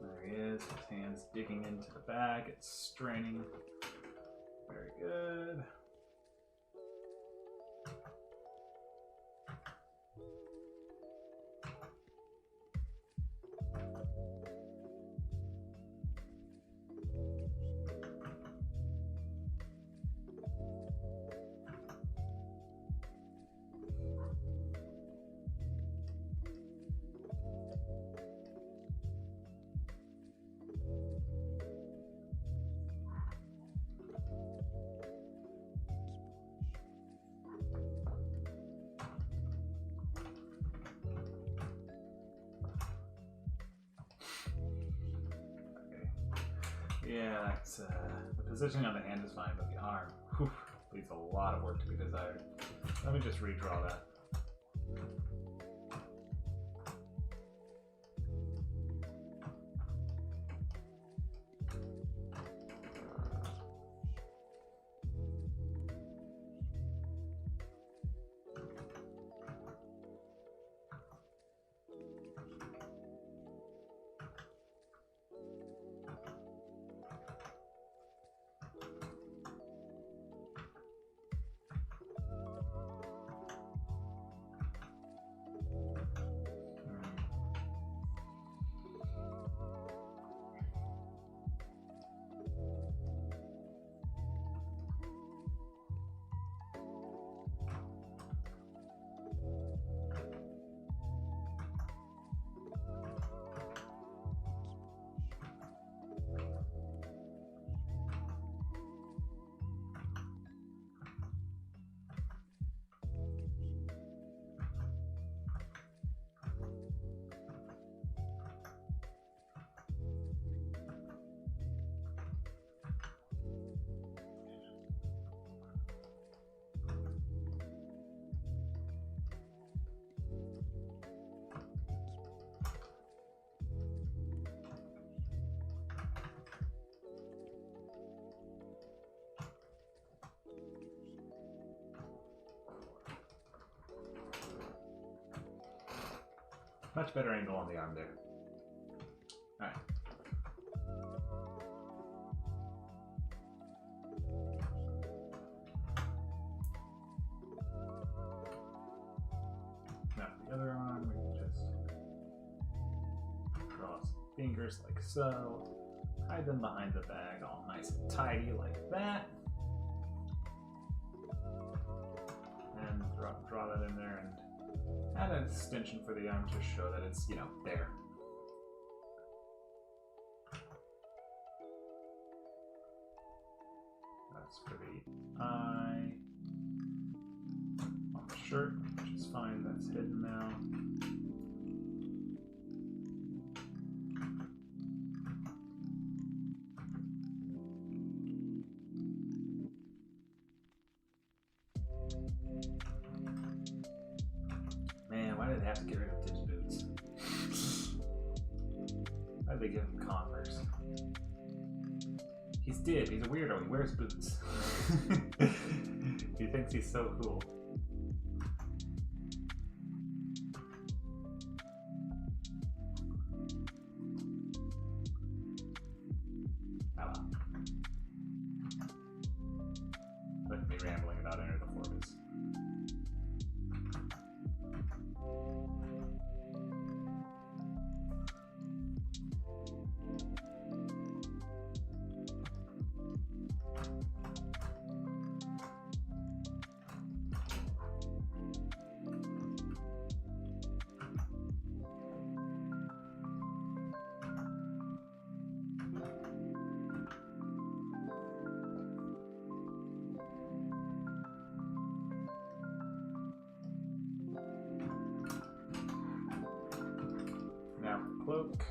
There he is, his hands digging into the bag, it's straining. Very good. Yeah, that's, the positioning on the hand is fine, but the arm, whew, leaves a lot of work to be desired. Let me just redraw that. Much better angle on the arm there. Alright. Now the other arm, we can just draw some fingers like so. Hide them behind the bag, all nice and tidy like that. And draw that in there and add an extension for the arm to show that it's, you know, there. That's for the eye. On the shirt, which is fine, that's hidden now. have to get rid of Tim's boots. Why'd they give him Converse? He's Dib. He's a weirdo. He wears boots. He thinks he's so cool. Hello. Look at me rambling about Enter the Forbis. Now cloak.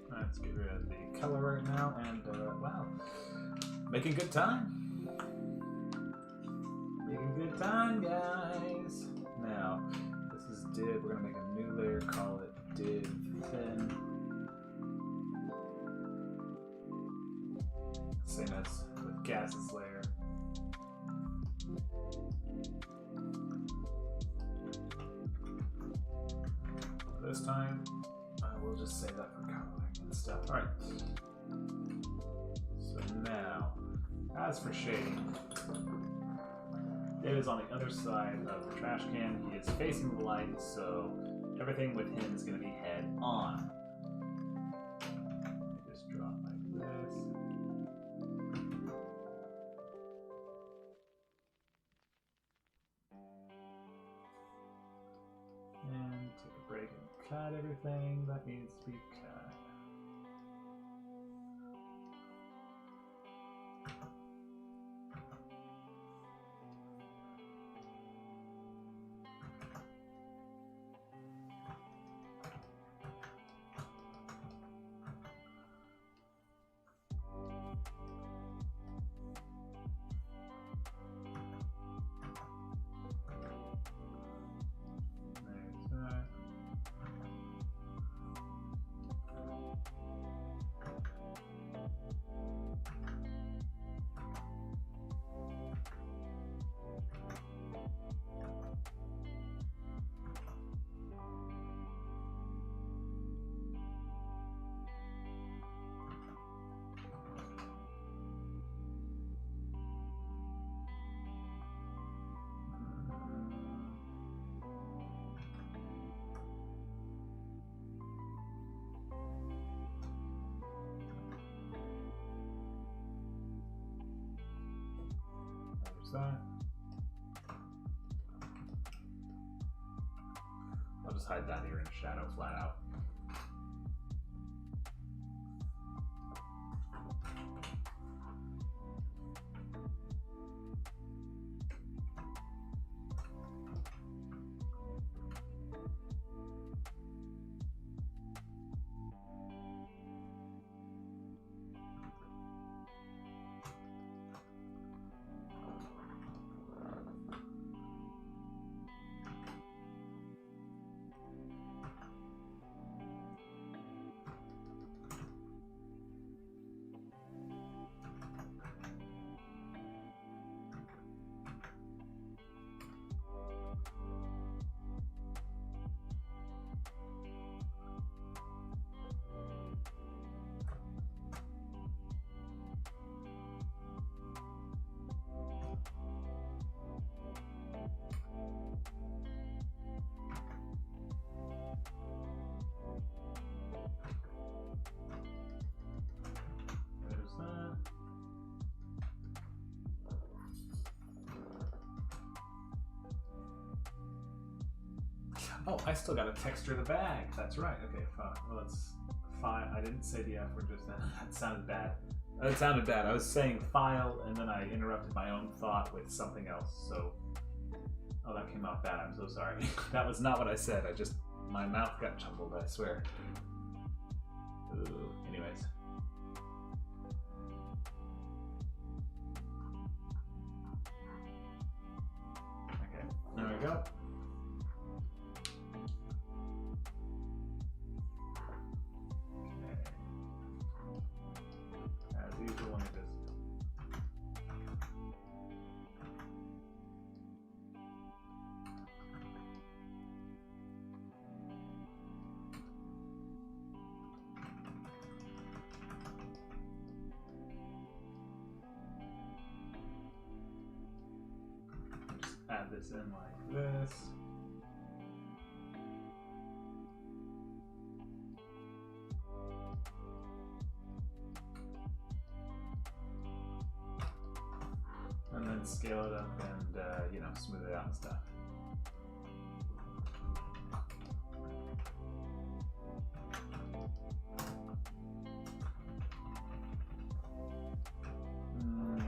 Let's get rid of the color right now, and wow, making good time. Making good time, guys. Now, this is div. We're gonna make a new layer, call it div thin. Same as with gases layer. This time, we'll just save that for coloring and stuff. Alright. So now, as for shading, David is on the other side of the trash can. He is facing the light, so everything with him is going to be head on. Just draw it like this. And take a break and cut everything that needs to be cut. That. I'll just hide that here in shadow flat out. Oh, I still got to texture the bag. That's right. Okay, fine. Well, let's file. I didn't say the F word just then. That sounded bad. That sounded bad. I was saying file, and then I interrupted my own thought with something else. So, oh, that came out bad. I'm so sorry. That was not what I said. My mouth got jumbled, I swear. Ooh, anyways. Okay, there we go. As usual, let me just add this in like this. And then scale it up and, you know, smooth it out and stuff.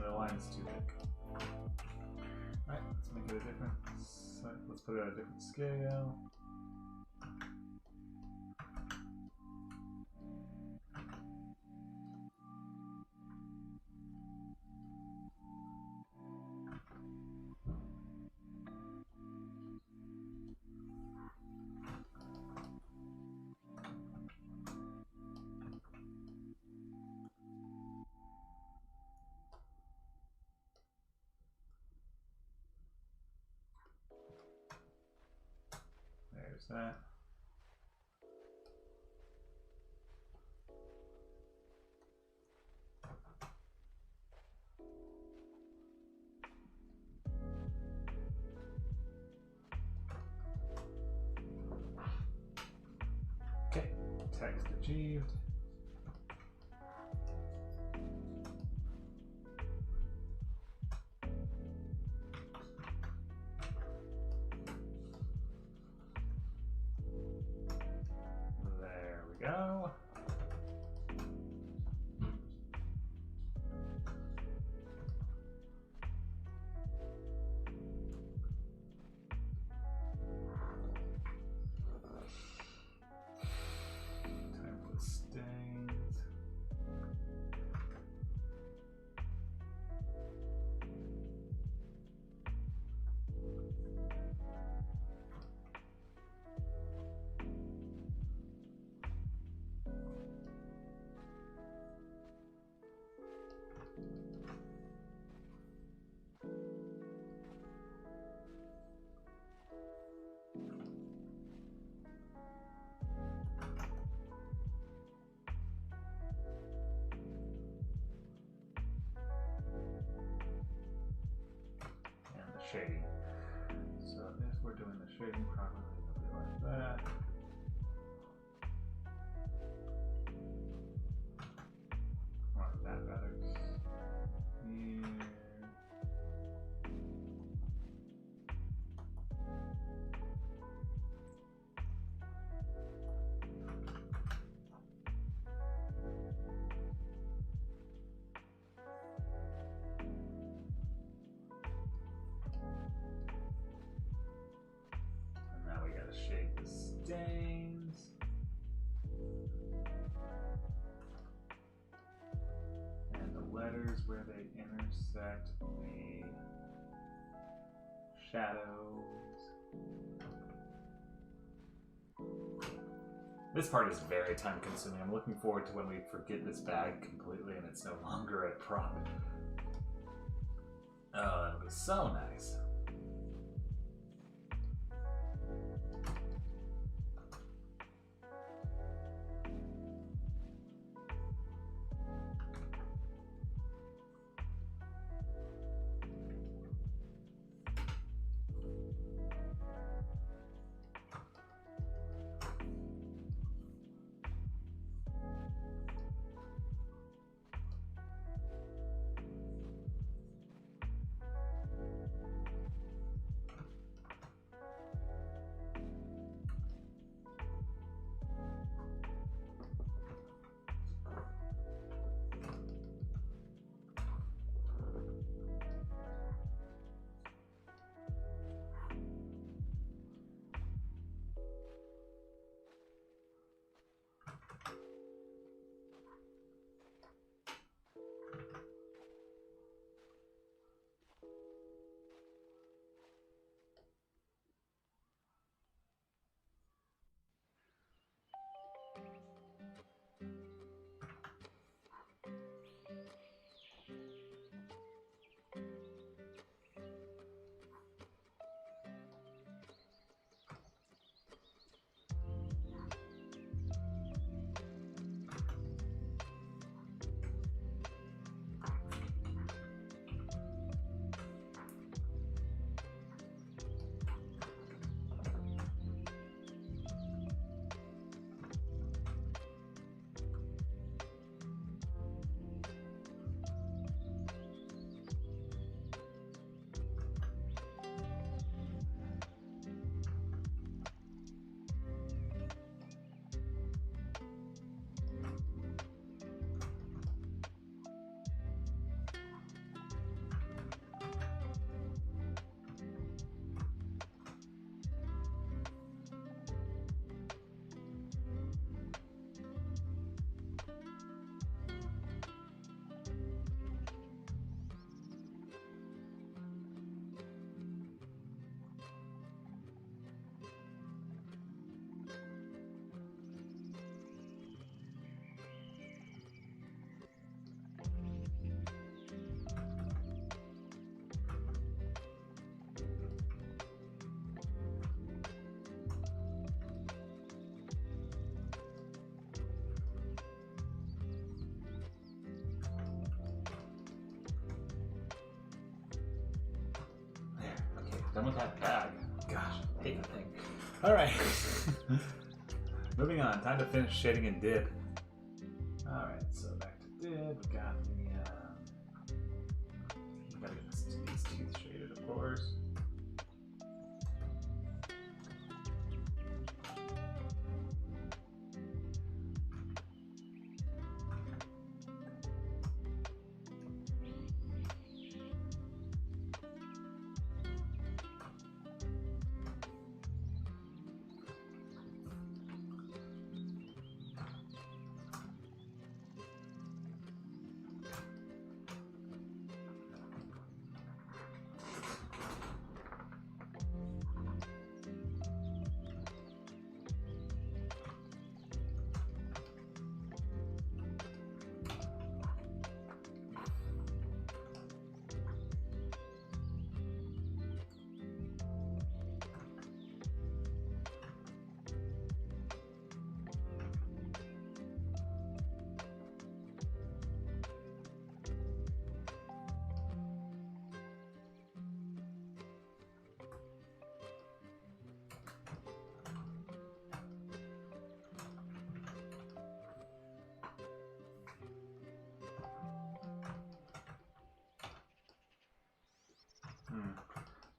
The line's too big. Alright, let's make it a different, let's put it at a different scale. There's that. Okay, text achieved. There we go. Time for the stains. Shading. So if we're doing the shading properly, it'll be like that. Or that rather. Here. Shade the stains. And the letters where they intersect the shadows. This part is very time consuming. I'm looking forward to when we forget this bag completely and it's no longer a prop. Oh, that'll be so nice. Done with that bag. Gosh, I hate that thing. Alright. Moving on. Time to finish shading in dib. Alright, so back to dib. We got the gotta get these teeth shaded, of course.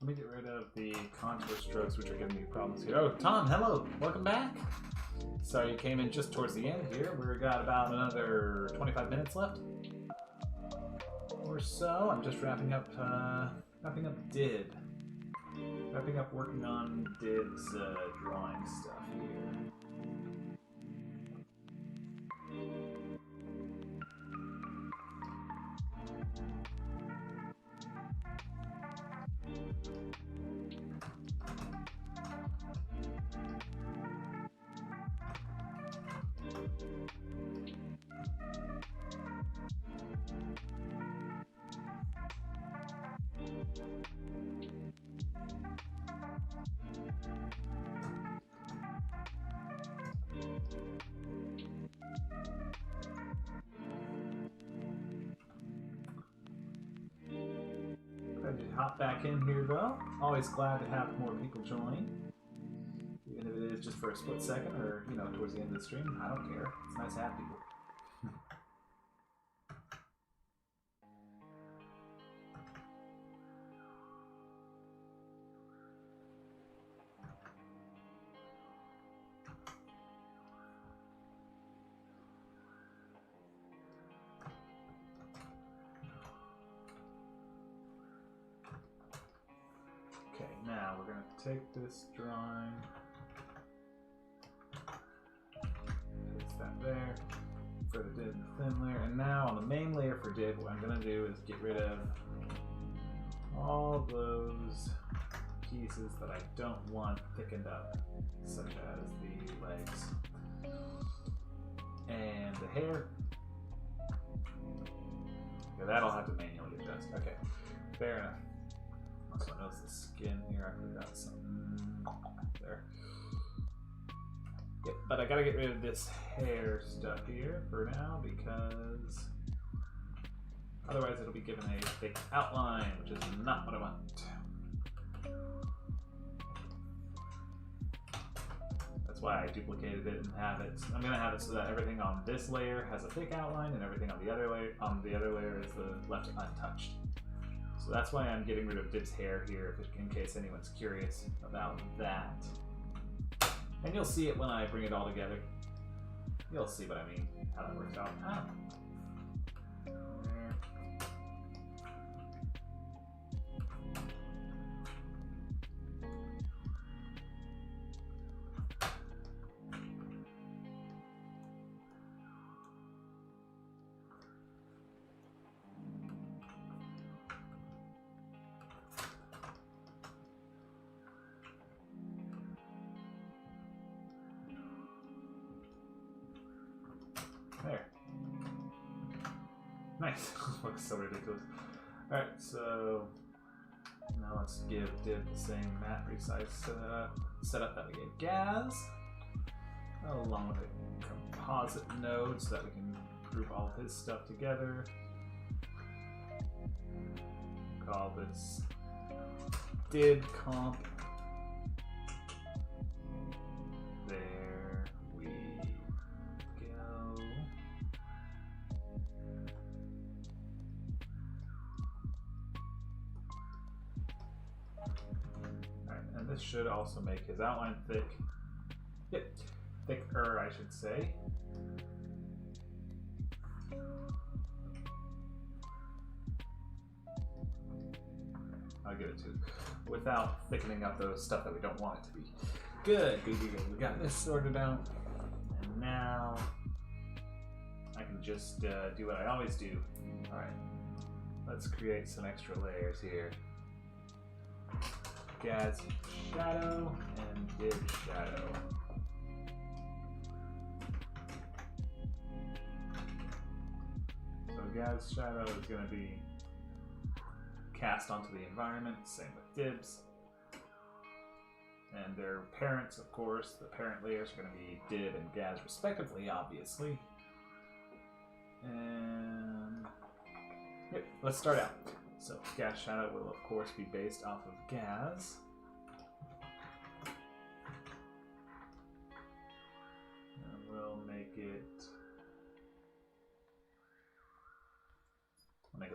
Let me get rid of the contour strokes, which are giving me problems here. Oh, Tom, hello! Welcome back! Sorry you came in just towards the end here. We've got about another 25 minutes left. Or so. I'm just wrapping up Dib. Wrapping up working on Dib's drawing stuff here. Hop back in here though. Always glad to have more people join. Even if it is just for a split second or, you know, towards the end of the stream. I don't care. It's nice to have people. Now we're going to take this drawing, place that there, for the dib and the thin layer, and now on the main layer for dib, what I'm going to do is get rid of all those pieces that I don't want thickened up, such as the legs and the hair. Yeah, that'll have to manually adjust. Okay, fair enough. Also notice the skin here, I forgot something there. Yep, but I gotta get rid of this hair stuff here for now because otherwise it'll be given a thick outline, which is not what I want. That's why I duplicated it and have it. I'm gonna have it so that everything on this layer has a thick outline and everything on the other layer is left untouched. So that's why I'm getting rid of Dib's hair here, in case anyone's curious about that. And you'll see it when I bring it all together. You'll see what I mean, how that works out. There. Nice. Looks so ridiculous. Alright, so now let's give Dib the same matte resize setup that we gave Gaz, along with a composite node so that we can group all of his stuff together. Call this dib comp. There we go. Alright, and this should also make his outline thick. Yep, thicker, I should say. I'll give it to, without thickening up those stuff that we don't want it to be. Good, good, good, good. We got this sorted out. And now I can just do what I always do. All right, let's create some extra layers here. Gaz shadow and dib shadow. So Gaz shadow is going to be cast onto the environment, same with dibs. And their parents, of course, the parent layers are going to be dib and Gaz respectively, obviously. And yep, let's start out. So Gaz shadow will of course be based off of Gaz. And we'll make it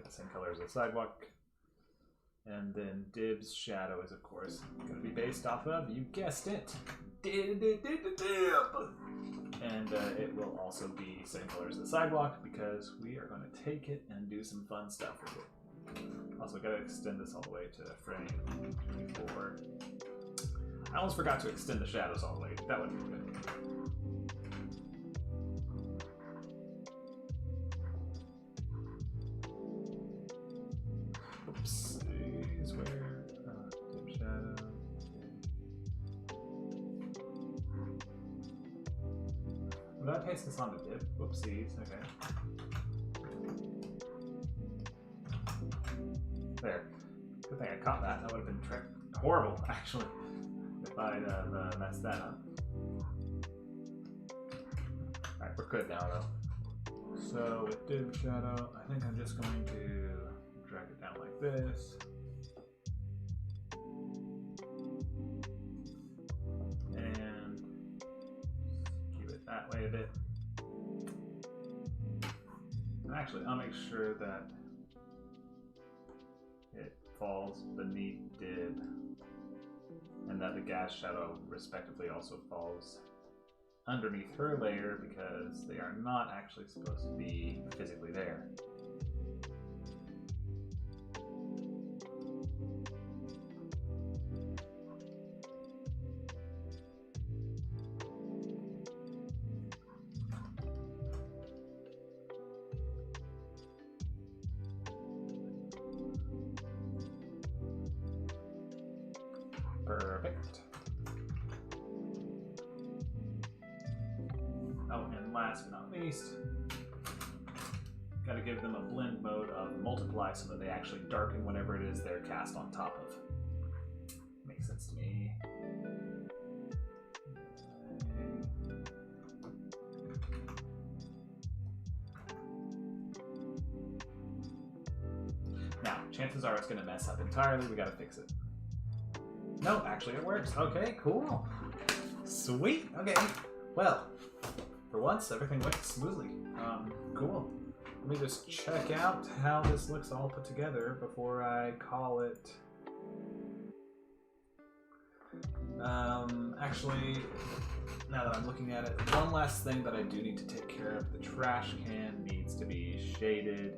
the same color as the sidewalk. And then dib's shadow is, of course, going to be based off of, you guessed it, dib. And it will also be same color as the sidewalk because we are going to take it and do some fun stuff with it. Also, got to extend this all the way to frame 24. I almost forgot to extend the shadows all the way. That would be good. Oops. Where dib shadow. Did I paste this on the dib? Whoopsies. Okay. There. Good thing I caught that. That would have been horrible, actually, if I'd have messed that up. Alright, we're good now, though. So with dib shadow, I think I'm just going to drag it down like this. That way a bit. And actually, I'll make sure that it falls beneath dib and that the Gaz shadow respectively also falls underneath her layer because they are not actually supposed to be physically there. Perfect. Oh, and last but not least, got to give them a blend mode of multiply so that they actually darken whatever it is they're cast on top of. Makes sense to me. Now, chances are it's going to mess up entirely. We got to fix it. No, actually it works. Okay, cool. Sweet. Okay. Well, for once, everything went smoothly. Cool. Let me just check out how this looks all put together before I call it. Actually, now that I'm looking at it, one last thing that I do need to take care of. The trash can needs to be shaded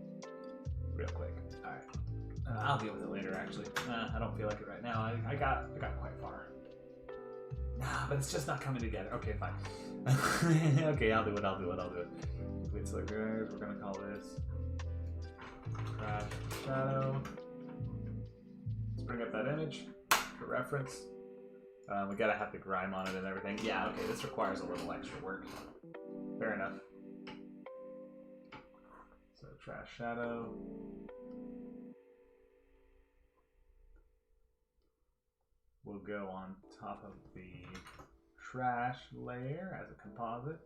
real quick. All right. I'll deal with it later, actually. I don't feel like it right now. I got quite far. Nah, but it's just not coming together. Okay, fine. Okay, I'll do it. Wait, so guys, we're gonna call this Trash Shadow. Let's bring up that image for reference. We gotta have the grime on it and everything. Yeah, okay, this requires a little extra work. Fair enough. So, Trash Shadow. Will go on top of the trash layer as a composite.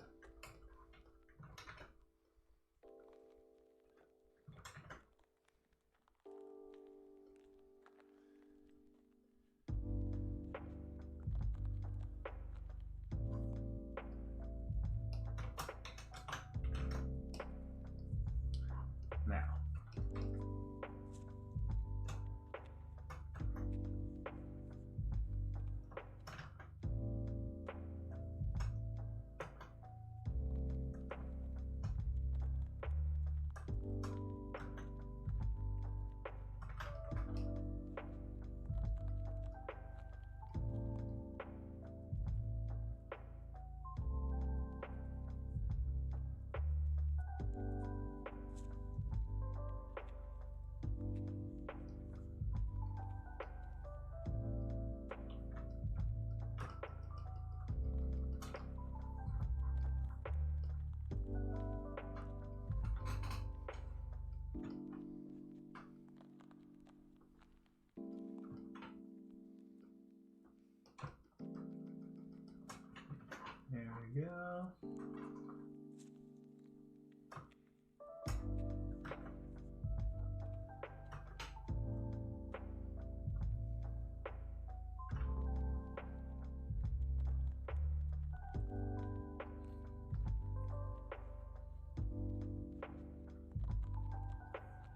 There we go.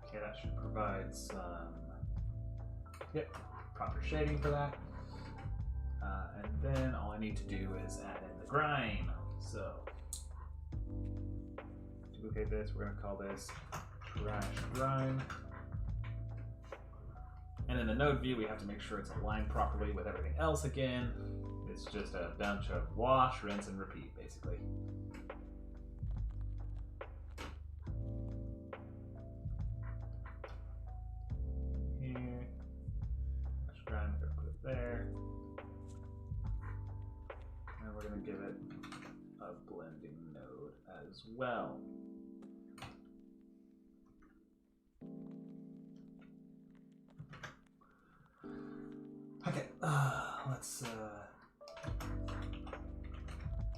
Okay, that should provide some, proper shading for that. And then all I need to do is add in the grime. So, duplicate this, we're gonna call this trash grime. And in the node view, we have to make sure it's aligned properly with everything else again. It's just a bunch of wash, rinse, and repeat, basically. Here, trash grime, we're gonna put it there. And we're gonna give it a blending node as well. Okay, let's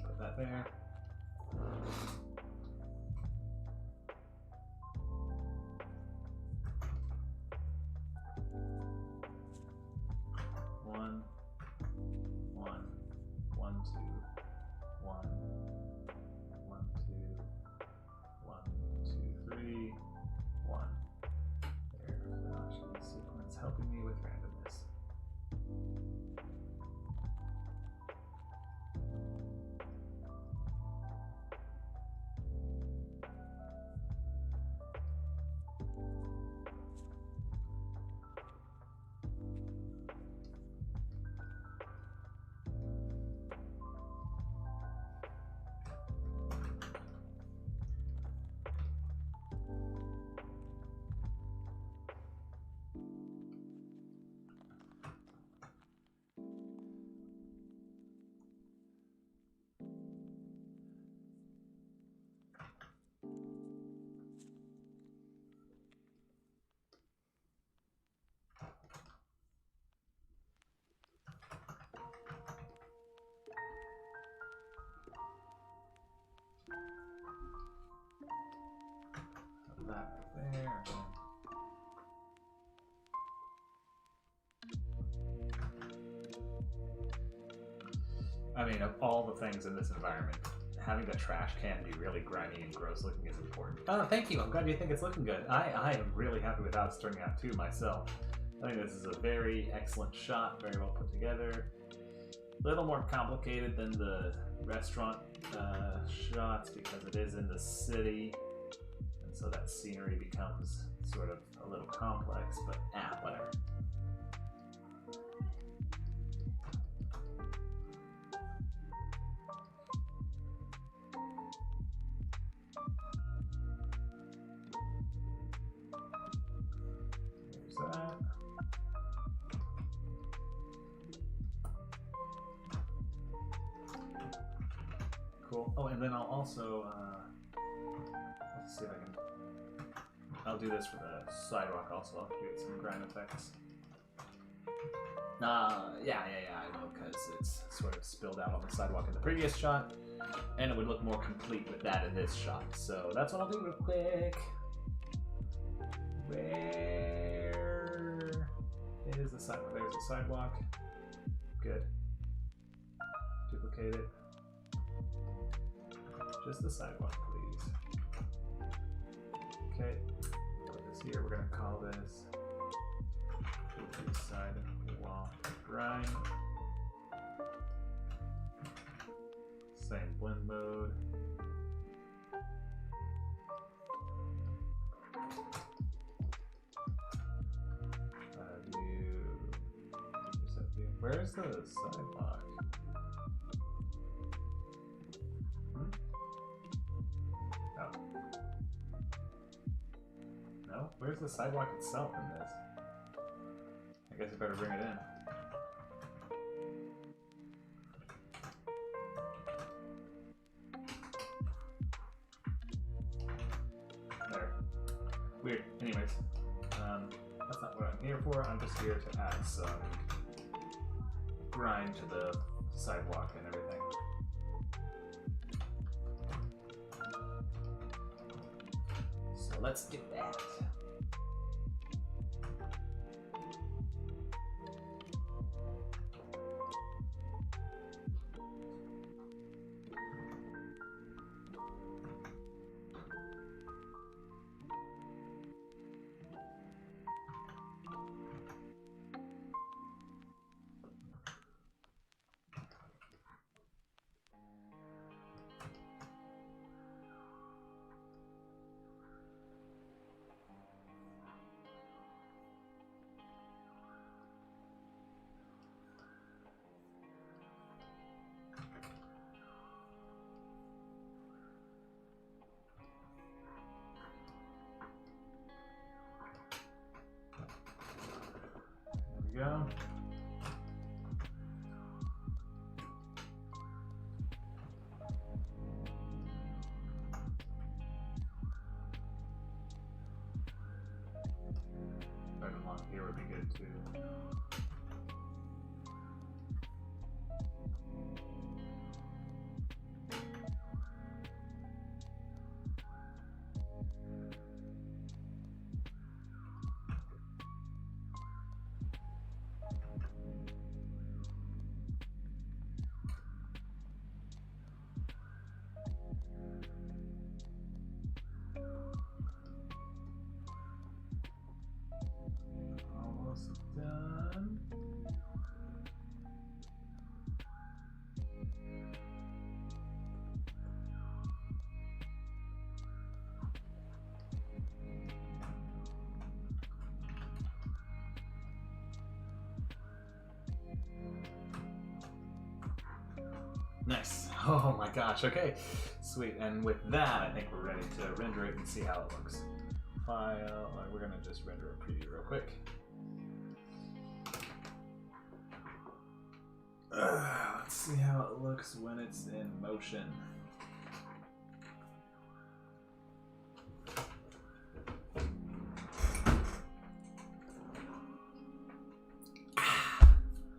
put that there. One, 2, 1, 1, 2, 1, 2, 3, 1. There, Fibonacci sequence helping me with randomness. That there. I mean, of all the things in this environment, having the trash can be really grimy and gross looking is important. Oh, thank you. I'm glad you think it's looking good. I am really happy with how it's turning out too myself. I think this is a very excellent shot, very well put together. A little more complicated than the restaurant shots because it is in the city. So that scenery becomes sort of a little complex, but whatever. There's that. Cool. Oh, and then I'll also, let's see if I can. I'll do this for the sidewalk also. I'll create some grime effects. Yeah, I will, because it's sort of spilled out on the sidewalk in the previous shot, and it would look more complete with that in this shot. So that's what I'll do real quick. Where is the sidewalk? There's the sidewalk. Good. Duplicate it. Just the sidewalk, please. Okay. Here we're going to call this sidewalk grime. Same blend mode. Where's the sidewalk? Oh. No? Where's the sidewalk itself in this? I guess I better bring it in. There. Weird. Anyways, that's not what I'm here for. I'm just here to add some grime to the sidewalk and everything. let's do that. Go. Right along here would be good too. Done. Nice. Oh my gosh. Okay. Sweet. And with that, I think we're ready to render it and see how it looks. File. We're going to just render a preview real quick. Let's see how it looks when it's in motion.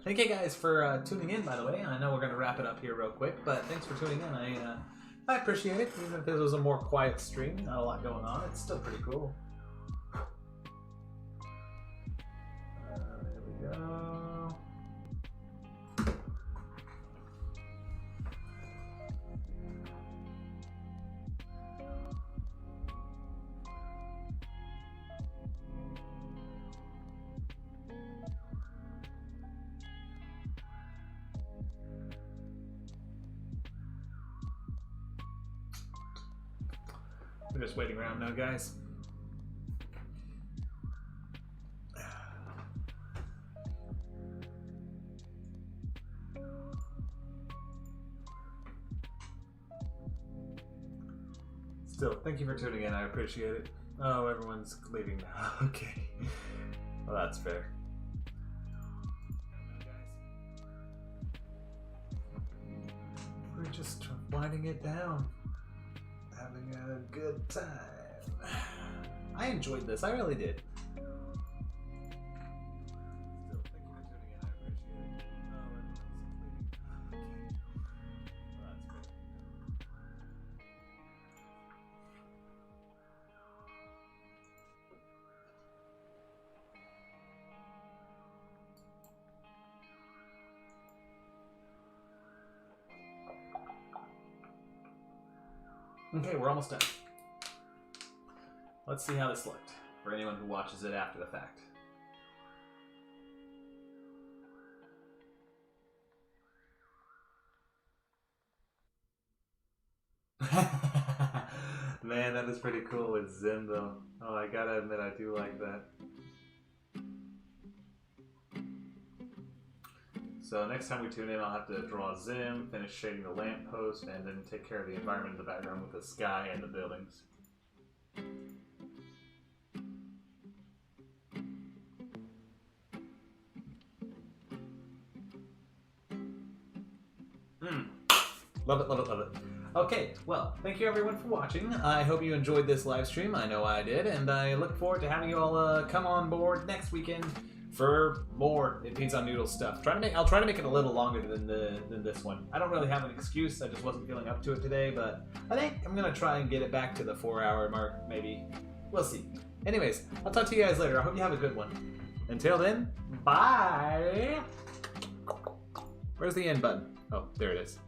Thank you guys for tuning in, by the way. I know we're going to wrap it up here real quick, but thanks for tuning in. I appreciate it. Even if this was a more quiet stream, not a lot going on, it's still pretty cool. There we go. We're just waiting around now, guys. Still, thank you for tuning in. I appreciate it. Oh, everyone's leaving now. Okay. Well, that's fair. We're just winding it down. Having a good time. I enjoyed this. I really did. Still, thank you for tuning in. I appreciate it. Oh, everyone's leaving. Okay. Well, that's fair. Okay, we're almost done. Let's see how this looked for anyone who watches it after the fact. Man, that is pretty cool with Zim though. Oh, I gotta admit, I do like that. So next time we tune in, I'll have to draw Zim, finish shading the lamppost, and then take care of the environment in the background with the sky and the buildings. Love it, love it, love it. Okay, well, thank you everyone for watching. I hope you enjoyed this live stream. I know I did, and I look forward to having you all come on board next weekend for more Pizza on Noodle stuff. I'll try to make it a little longer than this one. I don't really have an excuse. I just wasn't feeling up to it today, but I think I'm gonna try and get it back to the 4-hour mark, maybe. We'll see. Anyways, I'll talk to you guys later. I hope you have a good one. Until then, bye! Where's the end button? Oh, there it is.